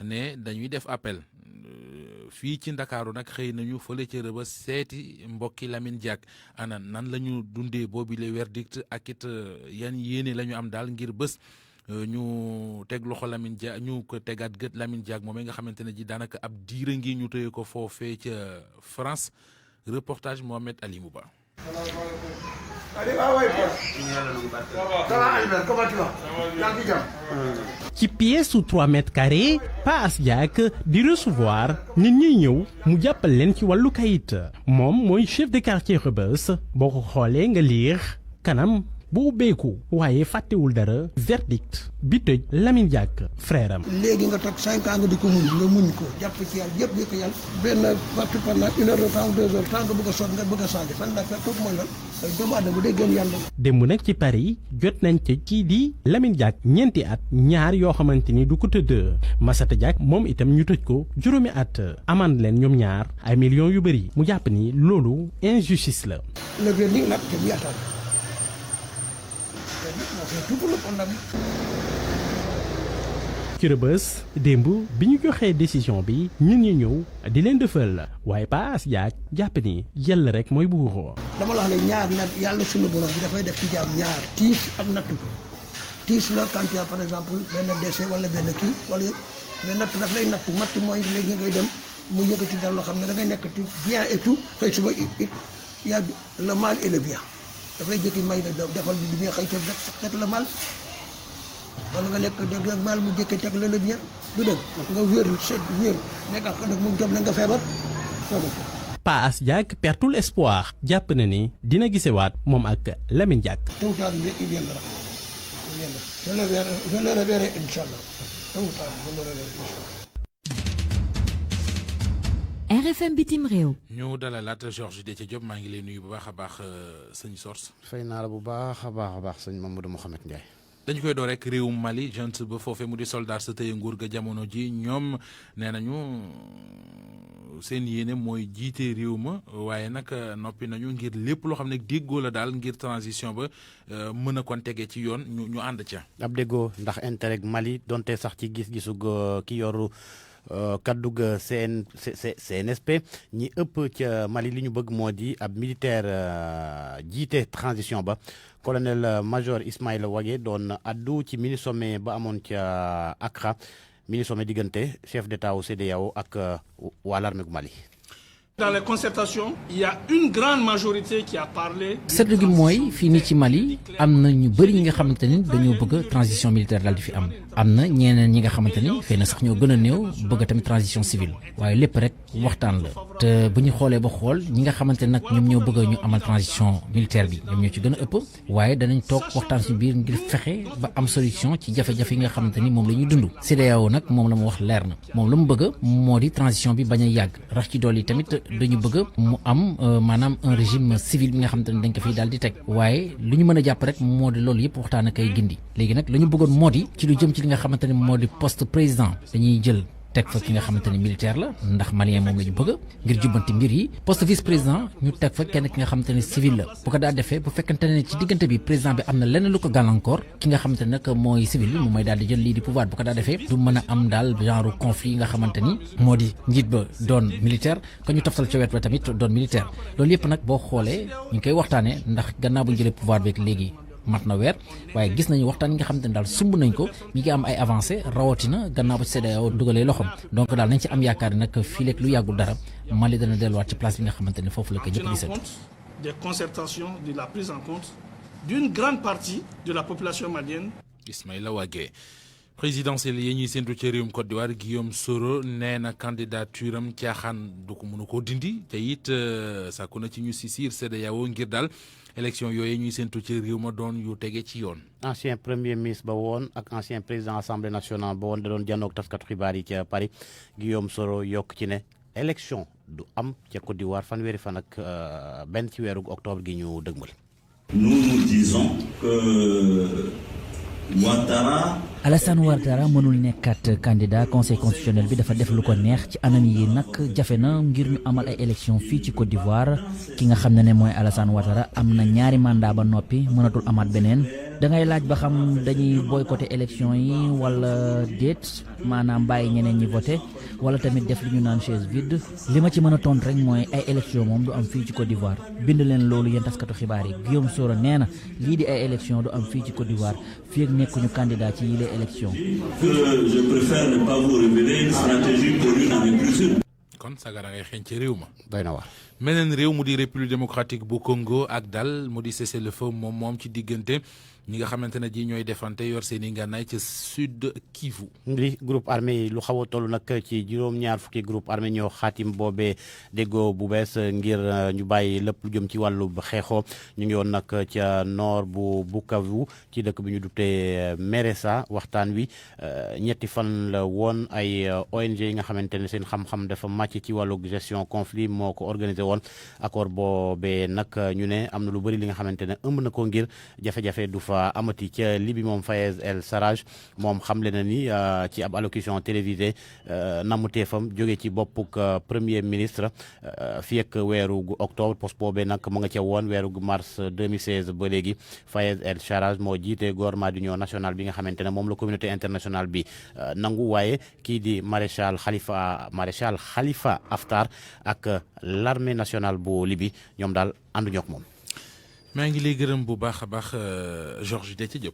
ne dañuy def appel fii ci Ndakaaru nag xëy nañu fële ca Rebeuss seeti mbokki Lamine Diack ana nan la ñu dundee boobi le verdict ak it yan yéene la ñu am daal ngir bés ñu teg loxo Lamine Diack ñu ko tegaat gët Lamine Diack moom nga xamante ne ji daanaka ab diire ngi ñu tëye ko foofee ca France reportage Mohamed Ali Mouba. ci pièce su 3 mètres carrés Pa As Diack di recevoir nit ñi ñëw mu jàppal leen ci wàllu kayit moom mooy chef de quartier Rebeuss boo ko xoolee nga liir kanam bu ubbeeku waaye fàttewul dara verdict bi tëj Lamine Diack frère am. léegi nga toog 5 ans nga di ko muñ ko jàpp ci yàlla yëpp di ko yàlla benn waxtu pendant 1 heure de temps 2 heures temps nga bëgg a sot nga bëgg a changé fan la fekk mooy lan ay doomu aadama bu dee gën yàlla. démb nag ci Paris jot nañ ca kii di Lamine Diack ñeenti at ñaar yoo xamante ni du ko tëdd Massata Diack moom itam ñu tëj ko juróomi at amande leen ñoom ñaar ay millions yu bëri mu jàpp ni loolu injustice la. le verdict nag te yaatal. ci Rebeuss démb bi ñu joxee décision bi ñun ñu ñëw di leen defal waaye Pa As Diack jàpp ni yàlla rek mooy buuroo. dama la wax ne ñaar nag yàlla sunu borom bi dafay def ci jaam ñaar tiis ak nattu tiis la quand il y a par exemple benn décès wala benn kii wala mais nattu daf lay nattu matt mooy léegi ngay dem mu yëkkati dara loo xam ne da ngay nekk bien et tout xëy suba it y a le mal et le bien. dafay jëkki may la defal bi bien xëy teg la mal wala nga nekk dëgg mal mu jëkki teg la bien du dëgg nga wér nekk ak nag mu jom la nga feebar Pa As Diack pertul espoir jàpp na ni dina gisewaat moom ak Lamine Diack. tôt ou tard il viendra je le reverrai inchallah tôt ou tard je le reverrai inchallah. RFM bitim réew. ñu dalalaat Georges Déthié Diop maa ngi lay nuyu bu baax a baax sëñ Source. fay naa la bu baax a baax sëñ Mamadou Mouhamed Ndiaye. dañu koy door rek réewum Mali gent ba foofee mu di soldat sa tëye nguur ga jamono ji ñoom nee nañu seen yéene mooy jiite réew ma waaye nag noppi nañu ngir lépp loo xam ne déggoo la daal ngir transition ba mën a kon tege ci yoon ñu ànd ca. ab déggoo ndax intérêt Mali donte sax ci gis-gisu ki yoru kaddug CNSP ñi ëpp ca Mali li ñu bëgg moo di ab militaire jiite transition ba colonel major Ismaïla Wagué doon addu ci mini sommet ba amoon ca Accra mini sommet diggante chef d'état wu CEDEAO ak waa l'armée gu Mali. Dans les concertations, il y a une grande majorité qui a parlé. seetlu gi mooy fii nii ci Mali am na ñu bëri ñi nga xamante ni dañoo bëgg transition militaire daal di fi am na ñeneen ñi nga xamante ni xëy na sax ñoo gën a néew bëgg tamit transition civile waaye lépp rek waxtaan la te bu ñu xoolee ba xool ñi nga xamante ne nag ñoom ñoo bëgg ñu amal transition militaire bi ñoom ñoo ci gën a ëpp waaye danañ toog waxtaan ci biir ngir fexe ba am solution ci jafe-jafe yi nga xamante ni moom la ñuy dund. CEDEAO nag moom la mu wax leer na moom la mu bëgg moo di transition bi bañ a yàgg rax ci dool yi tamit dañu bëgg mu am maanaam un régime civil bi nga xamante ne dañ ko fiy daal di teg waaye lu ñu mën a jàpp rek moo di loolu yëpp waxtaan ak ay gindi léegi nag la ñu bëggoon moo di ci lu jëm ci li nga xamante ne moo di poste président dañuy jël teg fa ki nga xamante ne militaire la ndax malien moom la ñu bëgg ngir jubbanti mbir yi poste vice président ñu teg fa kenn ki nga xamante ne civil la bu ko daa defee bu fekkante ne ci diggante bi président bi am na lenn lu ko gàllankoor ki nga xamante ne nag mooy civil bi moom mooy daal di jël lii di pouvoir bu ko daa defee du mën a am daal genre conflit yi nga xamante ni moo di njiit ba doon militaire ko ñu toftal ca wet ba tamit doon militaire loolu yëpp nag boo xoolee ñu ngi koy waxtaanee ndax gannaaw bu ñu jëlee pouvoir beeg léegi mat na weer waaye gis nañu waxtaan yi nga xamante ne daal sumb nañ ko mi ngi am ay avancé rawatina gannaaw ba ci CEDEAO dugalee loxoom donc daal nañ ci am yaakaar nag fii léegi lu yàggul dara Mali dana delluwaat ci place bi nga xamante ne foofu la ko ñëpp di seet. Des concertations, de la prise en compte d'une grande partie de la population malienne. Ismaïla Wagué présidentielle yi ñuy séntu ci réewum Côte d'Ivoire Guillaume Soro nee na candidature am caaxaan du ko mënu koo dindi te it sàkku na ci ñu saisir CEDEAO ngir daal élection yooyu ñuy séntu ci réew ma doon yu tege ci yoon. ancien premier ministre ba woon ak ancien président assemblée nationale ba woon da doon jànnoog taskatu xibaar yi ca Paris Guillaume Soro yokk ci ne élection du am ca Côte d'Ivoire fanweeri fan ak benn ci weeru octobre gi ñu dëgmal. Nous disons que Alassane Ouattara mënul nekkat candidat conseil constitutionnel bi dafa def lu ko neex ci anam yi nag jafe na ngir ñu amal ay élection fii ci Côte d'Ivoire ki nga xam ne mooy Alassane Ouattara am na ñaari mandat ba noppi mënatul amaat beneen da ngay laaj ba xam dañuy boycotté élection yi wala déet maanaam bàyyi ñeneen ñi voté wala tamit def li ñu naan chaise vide li ma ci mën a tontu rek mooy ay élection moom du am fii ci Côte d'Ivoire bind leen loolu yéen taskatu xibaar yi Guillaume Soro nee na lii di ay élection du am fii ci Côte d'Ivoire fii ak nekkuñu candidat ci yile élection. Je préfère ne pas vous révéler une stratégie pour une année plus sûre. kon sagara ngay xeeñ ci réew ma. doy na waar. meneen réew mu di république démocratique bu Congo ak dal mu di cessez-le-feu moom ci diggante ñi nga xamante ne ji ñooy defante yor seen i ngànnaay ca sud Kivu. li groupe armé yi lu xaw a toll nag ci juróom-ñaar fukki groupe armé ñoo xaatim boobee déggoo bu bees ngir ñu bàyyi lépp lu jëm ci wàllu xeexoo ñu ngi woon nag ca nord bu Bukavu ci dëkk bi ñu dutee Meressa waxtaan wi ñetti fan la woon ay ONG yi nga xamante ne seen xam-xam dafa màcc ci wàllu gestion conflit moo ko organisé woon accord boobee nag ñu ne am na lu bëri li nga xamante ne ëmb na ko ngir jafe-jafe du fa amati ca Libi moom Fayez El Sarraj moom xamle na ni ci ab allocution télévisée namu teefam jóge ci boppuk premier ministre fii ak weeru octobre poste boobee nag mu nga ca woon weeru mars 2016 ba léegi Fayez El Sarraj moo jiite gouvernement d'union nationale bi nga xamante ne moom la communauté internationale bi nangu waaye kii di maréchal Khalifa Haftar ak l'armée nationale bu Libi ñoom daal ànduñu ak moom. maa ngi lay gërëm bu baax a baax Georges Déthié Diop.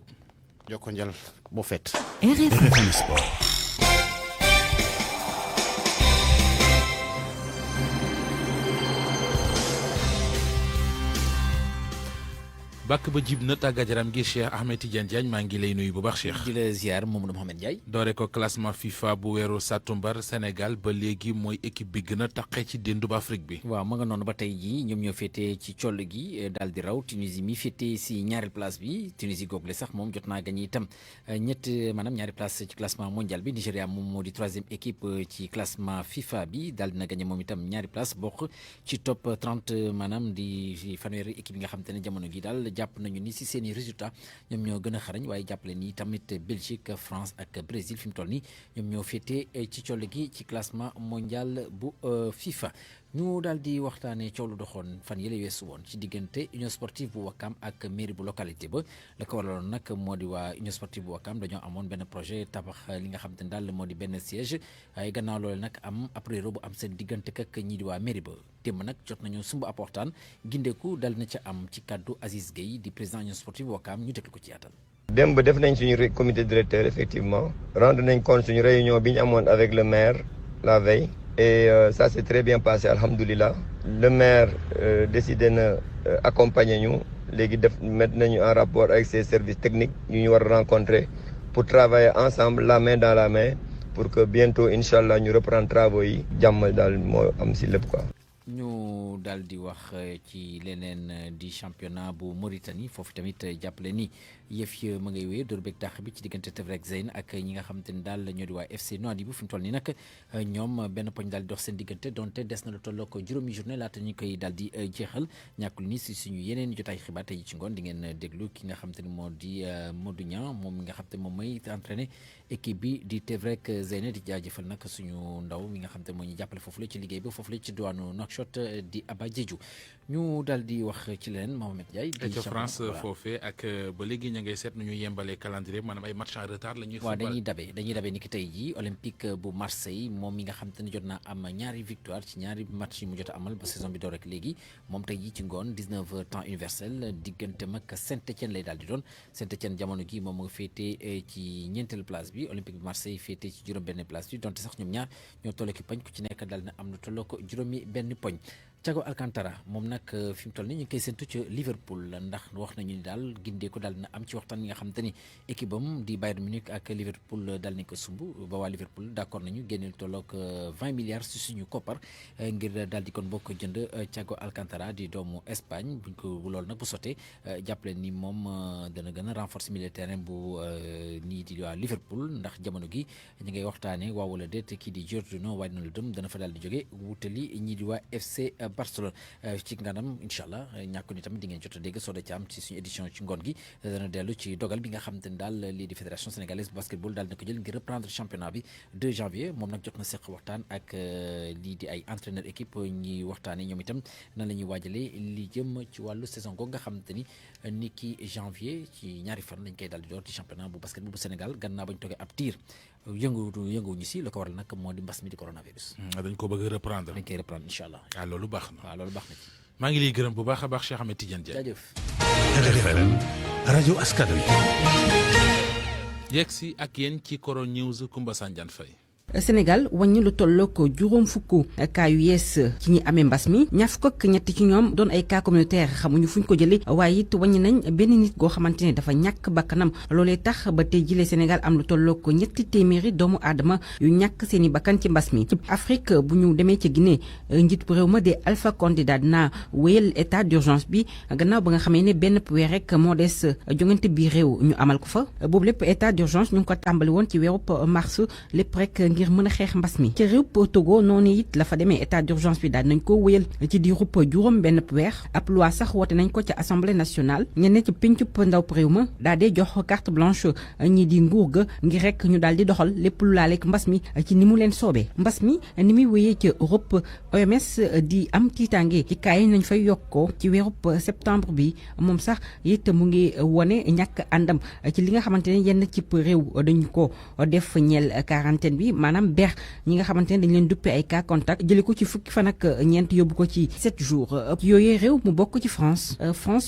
jokko njal boo fet. RFM Sport. bàkk ba jib na tàggat yaram gi Cheikh Ahmed Tidiane Diagne maa ngi lay nuyu bu baax Cheikh. di la ziar Mamadou Mohamed Ndiaye. doore ko classement FIFA bu weeru sàttumbar Sénégal ba léegi mooy équipe bi gën a taqee ci déndub Afrique bi. waaw ma nga noonu ba tey jii ñoom ñoo féetee ci coll gi daal di raw Tunisie mi féetee si ñaareel place bi Tunisie google sax moom jot naa gagné itam ñaari place ci classement mondial bi Nigéria moom moo di troisième équipe ci classement FIFA bi daal dina gagné moom itam ñaari place bokk ci top 30 maanaam di fanweeri équipe yi nga xam te ne jamono gi daal jàpp nañu ni si seen i résultats ñoom ñoo gën a xarañ waaye jàppale ni tamit Belgique France ak Brésil fi mu toll nii ñoom ñoo féetee ci coll gi ci classement mondial bu FIFA. ñu daal di waxtaanee coow lu doxoon fan yële weesu woon ci diggante union sportive bu Wakam ak mairie bu localité ba la ko waraloon nag moo di waa union sportive bu Wakam dañoo amoon benn projet tabax li nga xam te ne daal moo di benn siège waaye gannaaw loolu nag am après bu am seen diggante ak ñii di waa mairie ba démb nag jot nañu sumb ab waxtaan gindeeku dal na ca am ci kàddu Aziz Gueye di président union sportive bu Wakam ñu déglu ko ci yaatal. démb def nañ suñu comité directeur effectivement rendre nañ compte suñu réunion bi ñu amoon avec le maire la veille. et ça s'est très bien passé alhamdoulilah. Le maire décidé na accompagner ñu léegi mettre nañu en rapport avec ses services techniques ñu war rencontrer pour travailler ensemble la main dans la main pour que bientôt inchallah ñu reprendre travaux yi jàmm daal moo am si lépp quoi. ñu daal di wax ci leneen di championnat bu Mauritanie foofu tamit jàppale ni yëf yi ma ngay wéy door beeg dàq bi ci diggante Tevrek Zeyn ak ñi nga xamante ni daal ñoo di waa FC Nouadhibou fi mu toll nii nag ñoom benn poñ daal di dox seen diggante donte des na lu tolloo ko juróomi journée laata ñu koy daal di jeexal ñàkkul ni si suñu yeneen jotaay xibaar tey ci ngoon di ngeen déglu ki nga xamante ni moo di Modou Niang moom mi nga xamante moom mooy entraîné équipe bi di Tevrek Zeyn di jaajëfal nag suñu ndaw mi nga xamante moo ñu jàppale foofu la ci liggéey bi foofu la ci diwaanu Nouakchott di Aba Diédhiou ñu daal di wax ci leneen Mohamed Ndiaye di ca France foofee ak ba léegi ña ngay seet nu ñu yembalee calendrier maanaam ay match en retard la ñuy waaw dañuy dabe ni ki tey jii Olympique bu Marseille moom mi nga xam te ne jot naa am ñaari victoire ci ñaari match yi mu jot a amal ba saison bi door rek léegi moom tey jii ci ngoon 19h temps universel diggante mag Saint-Étienne lay daal di doon Saint-Étienne jamono gi moom mu nga féetee ci ñeenteelu place bi Olympique bu Marseille féetee ci juróom-benn place bi donte sax ñoom ñaar ñoo tolloo ki poñ ku ci nekk daal na am lu tolloo ko juróomi benn poñ. Thiago Alcantara moom nag fi mu toll nii ñu ngi koy séntu ci Liverpool ndax wax nañu ni daal gindeeku daal na am ci waxtaan yi nga xamante ni équipe am di Bayern Munich ak Liverpool daal nañ ko sumb ba waa Liverpool d'accord nañu génne tolloog 20 milliards ci suñu koppar ngir daal di kon bokk jënd Thiago Alcantara di doomu Espagne buñ ko loolu nag bu sottee jàppale ni moom dana gën a renforcer milieu terrain bu nii di waa Liverpool ndax jamono gi ñu ngay waxtaanee waaw wala déet kii di Giorgino Wijnaldum dana fa daal di jóge wutali ñii di waa FC Barcelone ci nganam incha allah ñàkku ni tamit di ngeen jot a dégg soo de ci am ci suñu édition ci ngoon gi dana dellu ci dogal bi nga xamante ni daal lii di fédération sénégalaise basketball daal na ko jël ngir reprendre championnat bi 2 janvier moom nag jot na seq waxtaan ak lii di ay entraîneur équipe ñi waxtaane ñoom itam nan la ñuy waajalee li jëm ci wàllu saison googu nga xamante ni ki janvier ci ñaari fan lañ koy daal di door ci championnat bu basketball bu Sénégal gannaaw bañ toogee ab tiir yënguwuñu si la ko waral nag moo di mbas mi di coronavirus. dañ ko bëgg reprendre. dañ koy reprendre incha allah. waaw loolu baax na. waaw loolu baax na ci. maa ngi lay gërëm bu baax a baax Cheikh Ahmed Tidiane Diagne. jaajëf. RFM rajo askan wi. yegg si ak yéen ci Coro News Koumba Sandiane Faye. Sénégal wàññi lu tolloo ko juróom fukk cas yu yees ci ñi amee mbas mi ñaar fukk ak ñett ci ñoom doon ay cas communautaire xamuñu fuñ ko jëlee waaye it wàññi nañ benn nit goo xamante ne dafa ñàkk bakkanam loolee tax ba tey jile Sénégal am lu tolloo ko ñetti téeméeri doomu aadama yu ñàkk seen i bakkan ci mbas mi. ci Afrique bu ñu demee ca Guinée njiit bu réew ma de Alpha Condé daal dinaa wéyal état d'urgence bi gannaaw ba nga xamee ne benn weer rek moo des jongante bi réew ñu amal ko fa boobu lépp état d'urgence ñu ngi ko tàmbali woon ci weeru mars lépp rek ngir mën a xeex mbas mi ci réew Togo noonu it la fa demee état d'urgence bi daal nañ ko wéyal ci diirub juróom benn weer ab loi sax woote nañ ko ca assemblée nationale ñeneen ci pencub ndaw réew ma daal di jox carte blanche ñi di nguur ga ngir rek ñu daal di doxal lépp lu laaleeg mbas mi ci ni mu leen soobee mbas mi ni muy wéyee ci Europe OMS di am tiitaange ci kaay nañ fay yokkoo ci weerub septembre bi moom sax it mu ngi wone ñàkk àndam ci li nga xamante ne yenn ci réew dañu ko def ñeel quarantaine bi maanaam ñi nga xamante ne dañ leen duppee ay cas contact jëlee ko ci fukki fan ak ñeent yóbbu ko ci 7 jours yooyee réew mu bokk ci France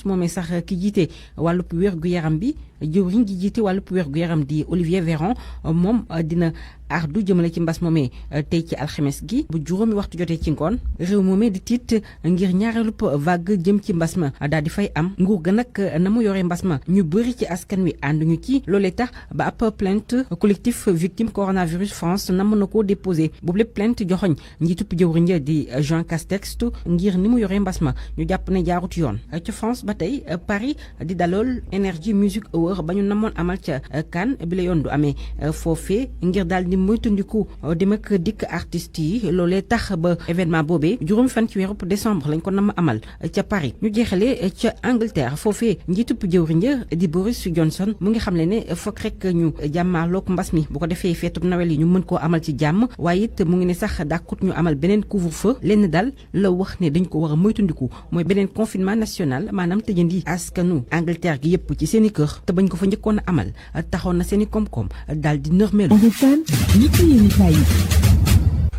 moomee sax ki jiite wàllub wér-gu-yaram bi jëwriñ gi jiite wàllub wér-gu-yaram di Olivier Véran moom dina ardu jëmale ci mbas moomee tey ci alxames gi bu juróomi waxtu jotee ci ngoon réew moomee di tiit ngir ñaareelub vague jëm ci mbas ma daal di fay am nguur ga nag na mu yore mbas ma ñu bëri ci askan wi ànduñu ci loolee tax ba ab plainte collectif victime coronavirus France nam na koo déposé boobu lépp plainte joxoñ njiitub jëwriñ ja di Jean Castex ngir ni mu yore mbas ma ñu jàpp ne jaarut yoon ci France ba tey Paris di dalool Energy Music Award ba ñu namoon amal ca Cannes bi la yoon du amee foofee ngir daal di moytandiku dem ak dikk artistes yi loolee tax ba événement boobee juróomi fan ci weeru décembre lañ ko nam amal ca Paris ñu jeexalee ca Angleterre foofee njiitub jëwriñ ja di Boris Johnson mu ngi xamle ne fokk rek ñu jàmmaarloog mbas mi bu ko defee feetub Noël yi ñu mën koo amal ci jàmm waaye it mu ngi ne sax dàkkut ñu amal beneen couvre-feu lenn daal la wax ne dañ ko war a moytandiku mooy beneen confinement national maanaam tëjandi askanu Angleterre gi yëpp ci seen i kër te bañ ko fa njëkkoon a amal taxoon na seen i koom-koom daal di nërmeelu.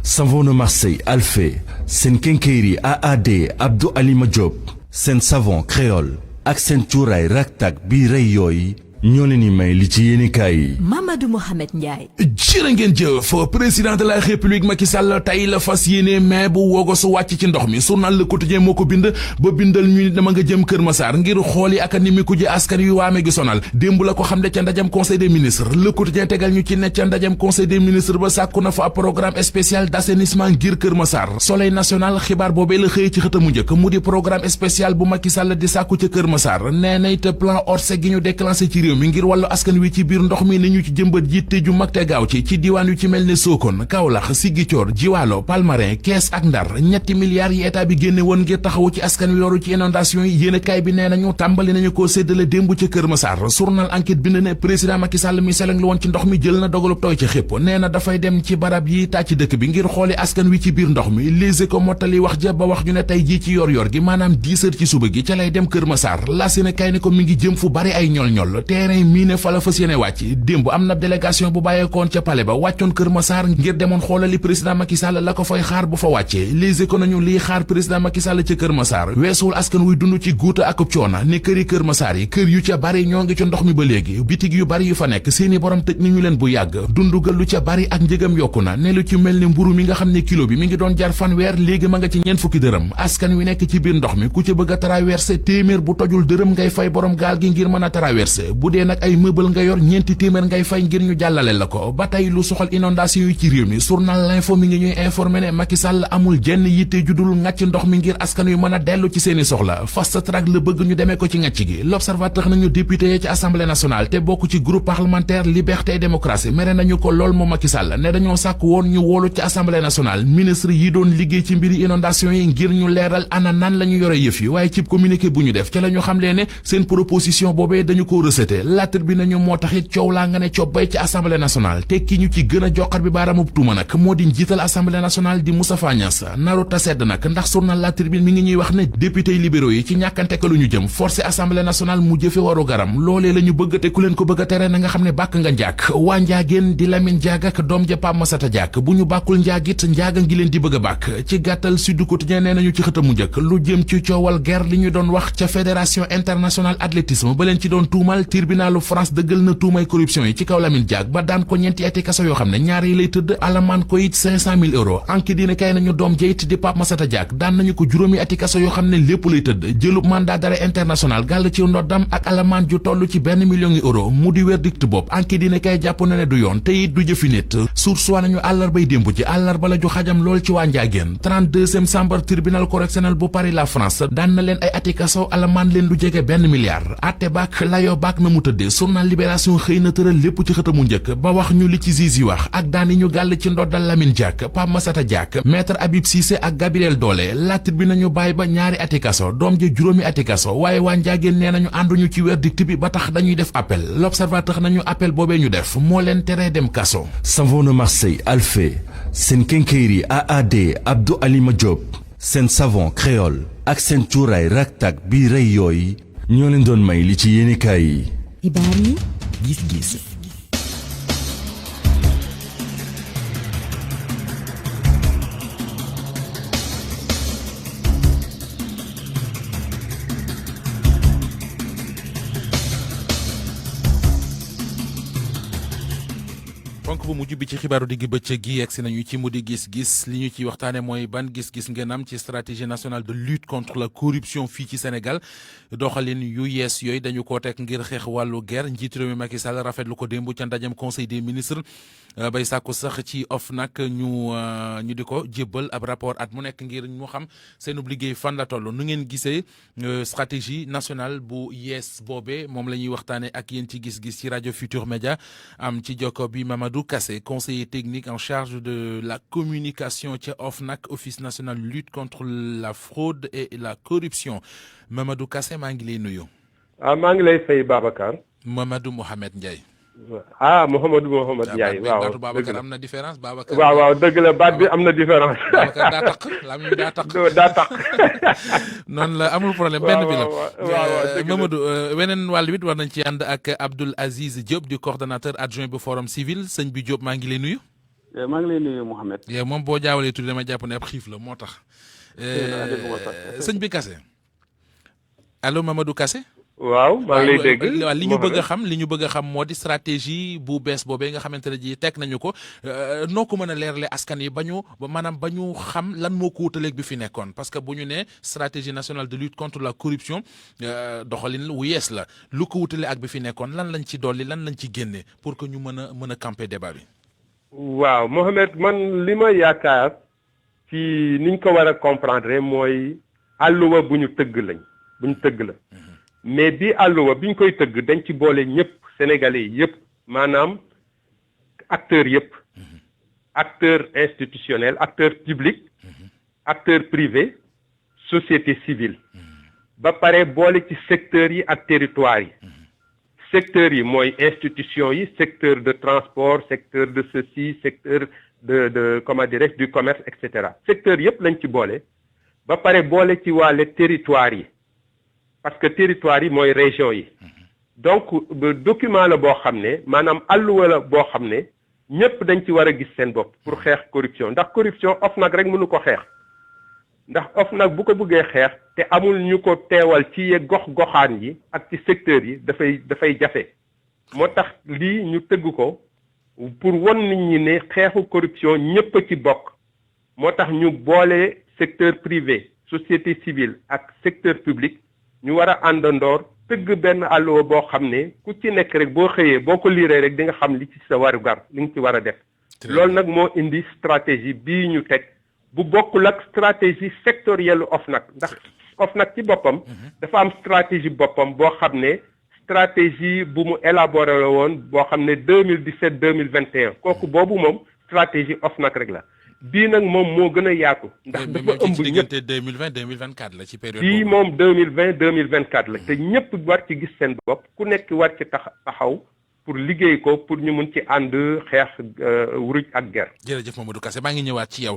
Savon Marseille Alphé seen Kenkeyri AAD Abdou Alima Diop seen savon créole ak seen cuuraay raktak bi rëy yooyu ñoo leen di may li ci yéenekaay yi. Mamadou Mohamed Ndiaye. jërë ngeen jëf président de la république Macky Sall tey la fas yéene mais bu wogo su wàcc ci ndox mi journal Le Quotidien moo ko bind ba bindal ñu dama nga jëm Kër Massar ngir xooli ak nimiku ji askan yu waame gi sonal démb la ko xam ne ca ndajam conseil des ministres Le Quotidien tegal ñu ci ne ca ndajam conseil des ministres ba sàkku na fa programme spécial d'assainissement ngir Kër Massar Soleil national xibaar boobee la xëy ci xëtamu njëkk mu di programme spécial bu Macky Sall di sàkku ca Kër Massar nee na it plan Orsec gi ñu déclenché ci réew mi ngir wàllu askan wi ci biir ndox mi ni ñu ci jëmbat yitte ju mag te gaaw ci diwaan yu ci mel ne Sokone Kaolack Ziguinchor Jiwaalo Palmarin Kees ak Ndar ñetti milliards yi état bi génne woon ngir taxawu ci askan wi loru ci inondation yi yéenekaay bi nee nañu tàmbali nañu koo séddale démb ca Kër Massar journal Enquête bind ne président Macky Sall mi seleng lu woon ci ndox mi jël na dogalub tooy ci xépp nee na dafay dem ci barab yi tàcc dëkk bi ngir xooli askan wi ci biir ndox mi Les Échos mottali wax ja ba wax ñu ne tey jii ci yor gi maanaam 10 heures ci suba gi ca lay dem Kër Massar la yéenekaay ne ko mi ngi jëm fu bari ay ñol-ñol terrain mii ne fa la fas yéene wàcc démb am na délégation bu bàyyeekoon ca palais ba wàccoon Kër Massar ngir demoon xoolali président Macky Sall la ko fay xaar bu fa wàccee Les Échos nañu liy xaar président Macky Sall ca Kër Massar weesuwul askan wuy dund ci guuta ak coona ne këri Kër Massar yi kër yu ca bari ñoo ngi ci ndox mi ba léegi bitig yu bari yu fa nekk seeni borom tëj ni ñu leen bu yàgg dundugal lu ca bari ak njëgam yokku na ne lu ci mel ni mburu mi nga xam ne kilo bi mi ngi doon jar fanweer léegi ma nga ci ñeent fukki dërëm askan wi nekk ci biir ndox mi ku ca bëgg a traversé téeméer bu tojul dërëm ngay fay borom gaal gi ngir mën a traversé bu dee nag ay meuble nga yor ñeenti téeméer ngay fay ngir ñu jàllale la ko ba tey lu soxal inondation yi ci réew mi journal L'Info mi ngi ñuy informé ne Macky Sall amul jenn yitte judul ngàcc ndox mi ngir askan wi mën a dellu ci seeni soxla fast track la bëgg ñu demee ko ci ngàcc gi L'Observateur nañu député yi ci assemblée nationale te bokk ci groupe parlementaire liberté et démocratie mere nañu ko lool moom Macky Sall ne dañoo sàkk woon ñu woolu ci assemblée nationale ministre yi doon liggéey ci mbiri inondation yi ngir ñu leeral ana nan la ñu yore yëf yi waaye ci communiqué bu ñu def ca la ñu xamlee ne seen proposition boobee dañu ko rejeté lettre bi nañu moo taxit coow laa nga ne cobbay ci assemblée nationale te ki ñu ci gën a joxar bi baaraamub tuuma nag moo di njiital assemblée nationale di Moustapha Niasse naru ta sedd nag ndax journal La Tribune mi ngi ñuy wax ne député libéraux yi ci ñàkkante ka lu ñu jëm forcé assemblée nationale mu jëfe waru garam loolee la ñu bëgg te ku leen ko bëgg a tere na nga xam ne bàkk nga njaag waa njaageen di Lamine Diack ak doom ja Pape Massata Diack bu ñu bàkkul njaagit njaaga ngi leen di bëgg a bàkk ci gàttal Sud Quotidien nee nañu ci xëtamu njëkk lu jëm ci coowal guerre li ñu doon wax ca fédération internationale athlétisme ba leen ci doon tuumal tribunalu France dëggal na tuumay corruption yi ci kaw Lamine Diack ba daan ko ñeenti ati kaso yoo xam ne ñaar yi lay tëdd alamaan ko it 500 000 euros anki dina kay nañu doom jayit di Pape Massata Diack daan nañu ko juróomi ati kaso yoo xam ne lépp lay tëdd jëlub mandat d'arrêt international gàll ci ndoddam ak alamaan ju toll ci 1 million euro mu di verdict bopp anki dina kay jàpp na ne du yoon te it du jëfi nit source waa nañu àllarbay démb ci àllarba la ju xajam lool ci waa Njaageen 32e chambre tribunal correctionnel bu Paris la France daan na leen ay ati kaso alamaan leen lu jege 1 milliard atte baak layoo baak na mu tëddee journal Libération xëy na tëral lépp ci xëtamu njëkk ba wax ñu li ci juge yi wax ak daan yi ñu gàll ci ndoddal Lamine Diack Pape Massata Diack maître Habib Cissé ak Gabriel Doole laat bi nañu bàyyi ba ñaari ati kaso doom ja juróomi ati kaso waaye waa Njaageen nee nañu ànduñu ci verdict bi ba tax dañuy def appel L'Observateur nañu appel boobee ñu def moo leen teree dem kaso. Savon de Marseille Alphé seen kenkeyri AAD Abdou Alima Diop seen savon créole ak seen cuuraay raktak bi rëy yooyu ñoo leen doon may li ci yéenekaay yi. xibaar yi gis-gis. ponk bu mujj bi ci xibaaru digg bëccëg gi yegsi nañu ci mu di gis-gis li ñu ci waxtaane mooy ban gis-gis ngeen am ci stratégie nationale de lutte contre la corruption fii ci Sénégal doxalin yu yees yooyu dañu koo teg ngir xeex wàllu guerre njiit réew mi Macky Sall rafetlu ko démb ca ndajem conseil des ministres bay sàkku sax ci OFNAC ñu di ko jébbal ab rapport at mu nekk ngir ñu xam seenub liggéey fan la toll nu ngeen gisee stratégie nationale bu yees boobe moom la ñuy waxtaane ak yéen ci gis-gis ci rajo Futur Média am ci jokko bi Mamadou Kassé conseiller technique en charge de la communication ca OFNAC office national de lutte contre la fraude et la corruption Mamadou Kassé maa ngi lay nuyu. maa ngi lay fay Babacar. Mamadou Mohamed Ndiaye. Mouhamadou Mohamed Ndiaye waaw Babacar am na différence Babacar. waaw dëgg la baat bi am na différence. Babacar daa taq lam daa taq. daa taq. noonu la amul problème benn bi la. Mamadou weneen wàll wit war nañ ci ànd ak Abdoul Aziz Diop di coordonnateur adjoint bu forum civil sëñ bi Diop maa ngi lay nuyu. maa ngi lay nuyu Mohamed. yow moom boo jaawalee tuuti dama jàpp ne ab xiif la moo tax. sëñ bi Kassé allo Mamadou Kassé. waaw maa ngi lay dégg li ñu bëgg a xam moo di stratégie bu bees boobee nga xamante ne ji teg nañu ko noo ko mën a leerale askan yi ba ñu xam lan moo ko wutaleeg bi fi nekkoon parce que bu ñu nee stratégie nationale de lutte contre la corruption doxalin wu yees la lu ko wutale ak bi fi nekkoon lan lañ ci dolli lan lañ ci génne pour que ñu mën a camper débat bi. waaw Mohamed man li ma yaakaar ci niñ ko war a comprendre mooy àlluwa bu ñu tëgg la. mais bi àlluwa bi ñu koy tëgg dañ ci boole ñëpp sénégalais yëpp maanaam acteurs yëpp acteur institutionnel acteur public acteur privé société civile ba pare boole ci secteurs yi ak territoires yi secteurs yi mooy institutions yi secteur de transport secteur de ceci secteur de comment dirais-je du commerce et cetera secteurs yëpp lañ ci boole ba pare boole ci wàlle territoires yi parce que territoire yi mooy région yi donc document la boo xam ne maanaam àlluwa la boo xam ne ñëpp dañ ci war a gis seen bopp pour xeex corruption ndax corruption OFNAC rek mënu ko xeex ndax OFNAC bu ko bëggee xeex te amul ñu ko teewal ci gox-goxaan yi ak ci secteurs yi dafay jafe moo tax lii ñu tëgg ko pour won nit ñi ne xeexu corruption ñëpp a ci bokk moo tax ñu boole secteur privé société civile ak secteur public ñu war a àndandoor tëgg benn àlluwa boo xam ne ku ci nekk rek boo xëyee boo ko liiree rek di nga xam li ci sa warugar li nga ci war a def loolu nag moo indi stratégie bii ñu teg bu bokkul ak stratégie sectorielle OFNAC ndax OFNAC ci boppam dafa am stratégie boppam boo xam ne stratégie bu mu élaboré la woon boo xam ne 2017 2021 kooku boobu moom stratégie OFNAC rek la bii nag moom moo gën a yaatu ndax dafa ëmb ci diggante 2020 2024 la ci période bii moom 2020 2024 la te ñëpp war ci gis seen bopp ku nekk war ci taxaw pour liggéey ko pour ñu mun ci ànd xeex wuruj ak ger. jërëjëf Mamadou Kassé maa ngi ñëwaat ci yow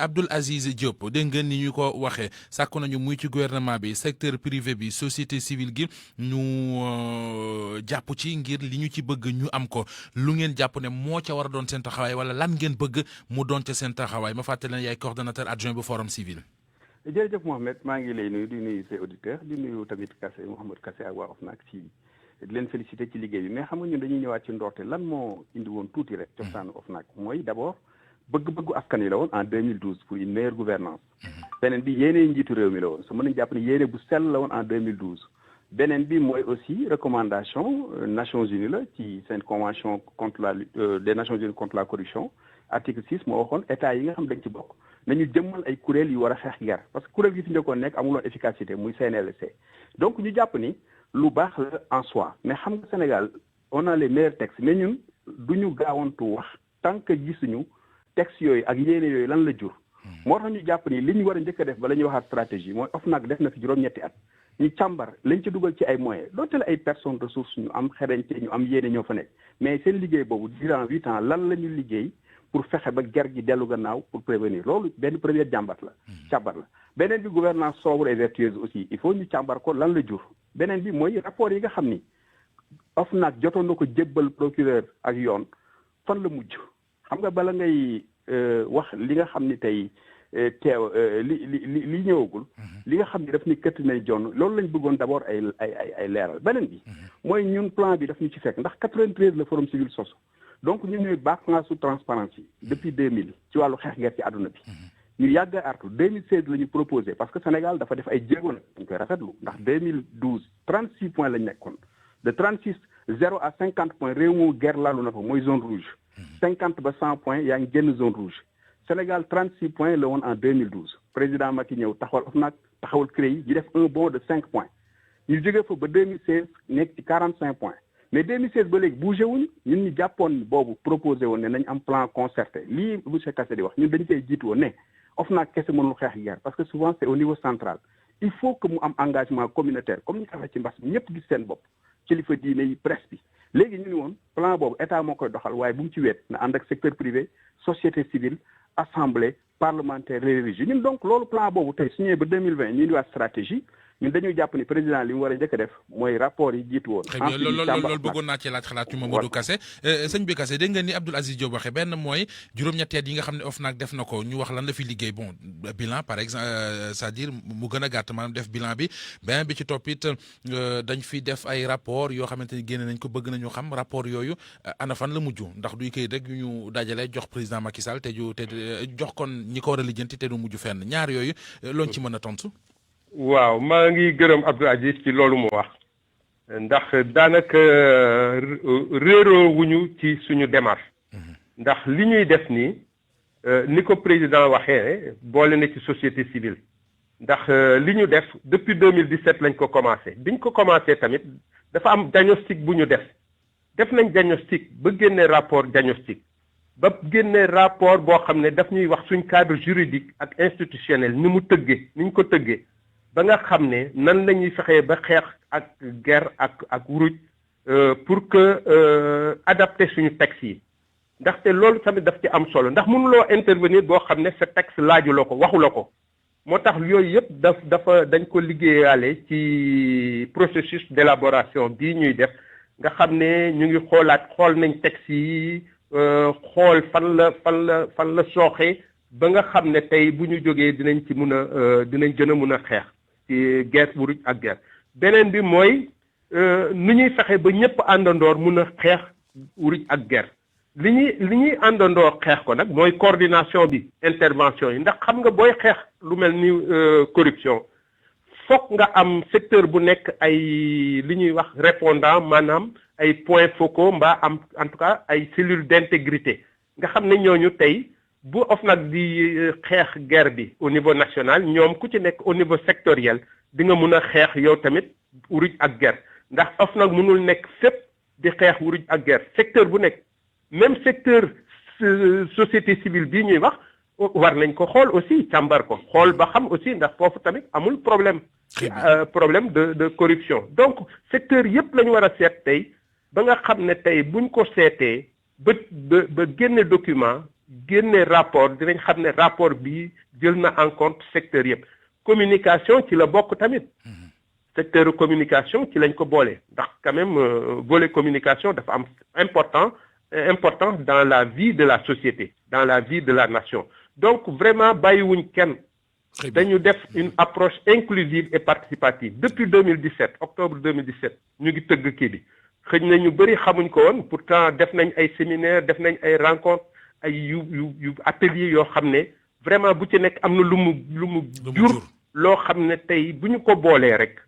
Abdoul Aziz Diop dégg ngeen ni ñu ko waxee sàkku nañu muy ci gouvernement bi secteur privé bi société civile gi ñu jàpp ci ngir li ñu ci bëgg ñu am ko lu ngeen jàpp ne moo ca war a doon seen taxawaay wala lan ngeen bëgg mu doon ca seen taxawaay ma fàttali ne yaay coordonnateur adjoint bu forum civil. jërëjëf Mohamed maa ngi lay nuyu di nuyu ses auditeurs di nuyu tamit Kassé Mouhamadou Kassé ak waa OFNAC ci di leen féliciter ci liggéey bi mais xam nga ñun dañuy ñëwaat ci ndorte lan moo indi woon tuuti rek cosaanu OFNAC mooy d'abord bëgg-bëggu askan yi la woon en 2012 pour une meilleure gouvernance beneen bi yéene njiitu réew mi la woon su mën nañu jàpp ne yéene bu sell la woon en 2012 beneen bi mooy aussi recommandation Nations Unies la ci seen convention contre la des Nations Unies contre la corruption article 6 moo waxoon état yi nga xam dañ ci bokk nañu jëmmal ay kuréel yu war a xeex ger parce que kuréel gi fi njëkkoon nekk amuloon efficacité muy CNLC donc ñu jàpp ni lu baax la en soi mais xam nga Sénégal on a les meilleurs textes mais ñun du ñu gaawantu wax tant que gisuñu textes yooyu ak yéene yooyu lan la jur moo tax ñu jàpp ni li ñu war a njëkk a def ba la ñuy waxaat stratégie mooy OFNAC def na fi juróom-ñetti at ñu càmbar lañ ci dugal ci ay moyens doonte la ay personnes ressources ñu am xereñte ñu am yéene ñoo fa nekk mais seen liggéey boobu durant 8 ans lan la ñu liggéey pour fexe ba ger gi dellu gannaaw pour prévenir loolu benn première càmbar la beneen bi gouvernance sobre et vertueuse aussi il faut ñu càmbar ko lan la jur beneen bi mooy rapport yi nga xam ni OFNAC jotoon na ko jébbal procureur ak yoon fan la mujj xam nga bala ngay wax li nga xam ni tey teew li ñëwagul li nga xam ni daf ni këtt nañ jonn loolu lañ bëggoon d'abord ay leeral beneen bi mooy ñun plan bi daf ñu ci fekk ndax 93 la forum civil sos donc ñun ñooy bâton sous transparence yi depuis 2000 ci wàllu xeex ger ci àdduna bi ñu yàgg a artu 2016 la ñu proposé parce que Sénégal dafa def ay jéego nag dañ koy rafetlu ndax 2012 36 points lañ nekkoon de 36 0 à 50 points réew mu ger laalu na fa mooy zone rouge 50 ba 100 points yaa ngi génn zone rouge Sénégal 36 points la woon en 2012 président Macky ñëw taxawal OFNAC taxawal CREI yi def un bond de 5 points ñu jógee fa ba 2016 nekk ci 45 points mais 2016 ba léegi bougé wuñ ñun ñu jàppoon boobu proposé woon ne nañ am plan concerté lii monsieur Kassé di wax ñun dañu koy jiitu woon ne OFNAC kese mënul xeex guerre parce que souvent c'est au niveau central il faut que mu am engagement communautaire comme ñu ko waxee ci mbas mi ñëpp gis seen bopp kilifa diine yi presse bi léegi ñu ni woon plan boobu état moo koy doxal waaye bu mu ci weet na ànd ak secteur privé société civile assemblée parlementaire religieux ñun donc loolu plan boobu tey su ñëwee ba 2020 ñu indiwaat stratégie ñun dañuy jàpp ni président li mu war a njëkk a def mooy rapport yi jiitu woon. très bien loolu bëggoon naa ci laaj xalaat ci Mamadou Kassé sëñ bi Kassé dégg nga ni Abdoul Aziz Diop waxee benn mooy juróom-ñetti at yi nga xam ne OFNAC def na ko ñu wax lan la fi liggéey bon bilan par exemple c'est-à-dire mu gën a gàtt maanaam def bilan bi beneen bi ci topp it dañ fi def ay rapport yoo xamante ni génne nañ ko bëgg nañu xam rapport yooyu ana fan la mujj ndax duy koy rek yu ñu dajale jox président Macky Sall te jox kon ñi ko war a lijjanti te du mujj fenn ñaar yooyu looñ ci mën a tontu. waaw maa ngi gërëm Abdou Aziz ci loolu mu wax ndax daanaka réeroo wuñu ci suñu démarche ndax li ñuy def nii ni ko président waxee boole na ci société civile ndax li ñu def depuis 2017 lañ ko commencé biñ ko commencé tamit dafa am diagnostic bu ñu def nañ diagnostic ba génne rapport diagnostic ba génne rapport boo xam ne daf ñuy wax suñ cadre juridique ak institutionnel ni mu tëggee ni ñu ko tëggee ba nga xam ne nan la ñuy fexee ba xeex ak guerre ak wuruj pour que adapter suñu texte yi ndaxte loolu tamit daf ci am solo ndax mënuloo intervenir boo xam ne sa texte laajuloo ko waxuloo ko moo tax yooyu yëpp dañ ko liggéeyaale ci processus d'élaboration bii ñuy def nga xam ne ñu ngi xool nañ texte yi xool fan la sooxee ba nga xam ne tey bu ñu jógee dinañ gën a mun a xeex ci guerre wuruj ak guerre beneen bi mooy nu ñuy fexe ba ñëpp àndandoor mun a xeex wuruj ak guerre li ñuy àndandoor xeex ko nag mooy coordination bi intervention yi ndax xam nga booy xeex lu mel ni corruption fokk nga am secteur bu nekk ay li ñuy wax répondant maanaam ay points focaux mbaa am en tout cas ay cellules d'intégrité nga xam ne ñooñu tey bu OFNAC di xeex guerre bi au niveau national ñoom ku ci nekk au niveau sectoriel di nga mun a xeex yow tamit wuruj ak guerre ndax OFNAC mënul nekk fépp di xeex wuruj ak guerre secteur bu nekk même secteur société civile bii ñuy wax war nañ ko xool aussi càmbar ko xool ba xam aussi ndax foofu tamit amul problème de corruption donc secteur yépp la ñu war a seet tey ba nga xam ne tey buñ ko seetee ba génne document génne rapport dinañ xam ne rapport bi jël na en compte secteur yëpp communication ci la bokk tamit secteur communication ci lañ ko boole ndax quand même volet communication dafa am important dans la vie de la société dans la vie de la nation donc vraiment bàyyiwuñ kenn dañu def une approche inclusive et participative depuis 2017 octobre 2017 ñu ngi tëgg kii bi xëy na ñu bëri xamuñ ko woon pourtant def nañ ay séminaire def nañ ay rencontre ay yu atelier yoo xam ne vraiment bu ci nekk am na lu mu jur loo xam ne tey bu ñu ko boolee rek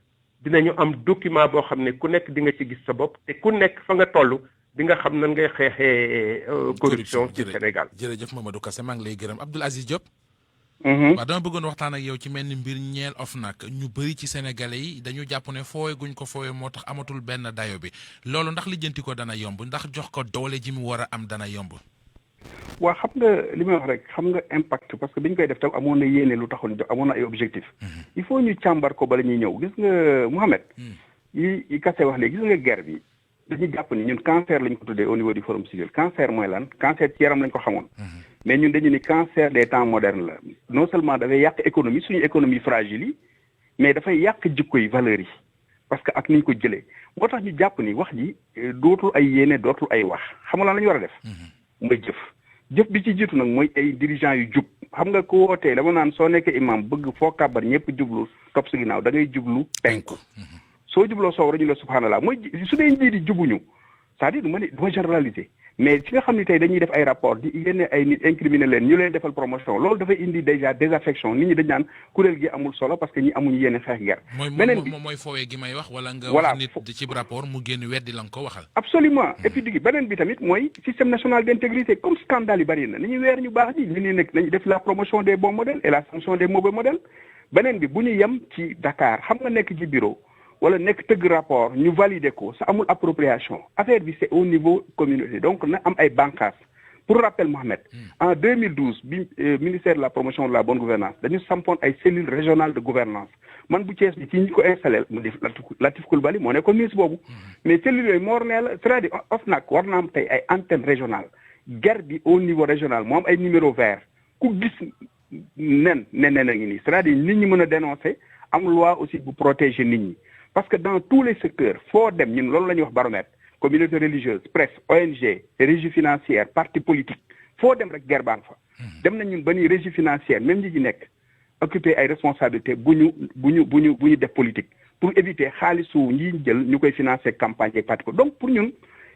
dinañu am document boo xam ne ku nekk di nga ci gis sa bopp te ku nekk fa nga toll di nga xam nan ngay xeexee corruption ci Sénégal. jërëjëf Mamadou Kassé maa ngi lay gërëm Abdoul Aziz Diop. waaw dama bëggoon waxtaan ak yow ci mel ni mbir ñeel OFNAC ñu bëri ci sénégalais yi dañu jàpp ne foowe guñ ko foowe moo tax amatul benn dayo bi loolu ndax lijjanti ko dana yomb ndax jox ko doole ji mu war a am dana yomb. waa xam nga li may wax rek xam nga impact parce que biñ koy def tam amoon na yéene lu taxoon amoon na ay objectif il faut ñu càmbar ko bala ñuy ñëw gis nga Mohamed yi Kassé wax léegi gis nga guerre bi dañuy jàpp ni ñun cancer lañ ko tuddee au niveau du forum civil cancer mooy lan cancer ci yaram lañ ko xamoon mais ñun dañu ni cancer des temps modernes la non seulement dafay yàq économie suñu économie fragile yi mais dafay yàq jikko yi valeurs yi parce que ak ni ñu ko jëlee moo tax ñu jàpp ni wax ji dootul ay yéene dootul ay wax xam nga lan la ñu war a def mooy jëf bi ci jiitu nag mooy ay dirigeants yu jub xam nga ko wootee dama naan soo nekkee imam bëgg foo kàbbar ñëpp jublu topp si ginnaaw da ngay jublu penku soo jubloo soow rek ñu la subhanallah mooy su dee njiit yi jubuñu c'est-à-dire du ma généraliser mais ci nga xam ne tey dañuy def ay rapport di génne ay nit incriminer leen ñu leen defal promotion loolu dafay indi déjà désaffection nit ñi dañ naan kuréel gi amul solo parce que ñi amuñu yéene xeex guerre beneen bi mooy foowee gi may wax wala nga wax nit ci rapport mu génn weddi la nga ko waxal absolument et puis digi beneen bi tamit mooy système national d'intégrité comme scandale yi bari na nañu weer ñu baax ji ñu ne nag nañu def la promotion des bons modèles et la sanction des mauvais modèles beneen bi bu ñu yem ci Dakar xam nga nekk ci bureau wala nekk tëgg rapport ñu valider ko sa amul appropriation affaire bi c'est au niveau communauté donc na am ay bànqaas pour rappel Mohamed en 2012 bi ministère de la promotion de la bonne gouvernance dañu sampoon ay cellules régionales de gouvernance man bu Thiès bi ci ñu ko installé mu def Latif Coulibaly moo nekkoon ministre boobu mais cellules yooyu moo war nee la c'est-à-dire OFNAC war na am tey ay antenne régionale guerre bi au niveau régional moo am ay numéro vert ku gis nen a ngi nii c'est-à-dire nit ñi mën a dénoncer am loi aussi bu protéger nit ñi parce que dans tous les secteurs foo dem ñun loolu la ñuy wax baromètre communauté religieuse presse ONG régie financière parti politique foo dem rek guerre baa nga fa dem nañ ñun ba ni régie financière même ñi ci nekk occuper ay responsabilités bu ñu def politique pour éviter xaalisu ñi jël ñu koy financer campagne ak parti ko donc pour ñun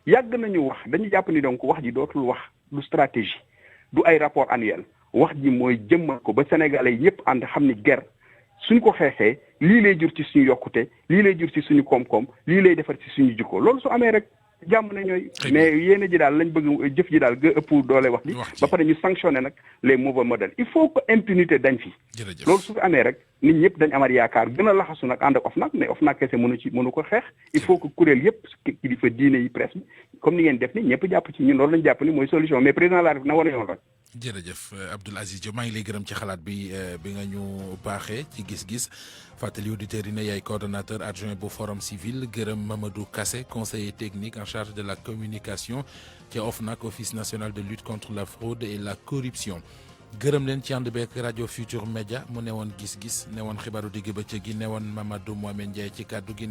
yàgg nañu wax dañu jàpp ni donc wax ji dootul wax du stratégie du ay rapport annuel wax ji mooy jëmmal ko ba sénégalais yi ñëpp ànd xam ni guerre suñ ko xeexee lii lay jur ci suñu yokkute lii lay jur ci suñu koom-koom lii lay defar ci suñu jikko loolu su amee rek jàmm na ñooy mais yéene ji daal lañ bëgg jëf ji daal ga ëpp doole wax ji ba pare ñu sanctionné nag les mauvais modèles il faut que impunité dañ fi loolu su fi amee rek nit ñëpp dañ amaat yaakaar gën a laxasu nag ànd ak OFNAC mais OFNAC kese mënu ko xeex il faut que kuréel yëpp kilifa diine yi presse bi comme ni ngeen def ni ñëpp jàpp ci ñun loolu lañ jàpp ni mooy solution mais président de la République na war a yoon rek jërëjëf Abdoul Aziz Diop maa ngi lay gërëm ci xalaat bi nga ñu baaxee ci gis-gis fàttali auditeurs yi ne yaay coordonnateur adjoint bu forum civil gërëm Mamadou Kassé conseiller technique en charge de la communication ci OFNAC office national de lutte contre la fraude et la corruption gërëm leen ci ànd beek rajo Futur Média mu newoon gis-gis newoon xibaaru digg bëccëg gi newoon Mamadou Mohamed Ndiaye ci kàddu gi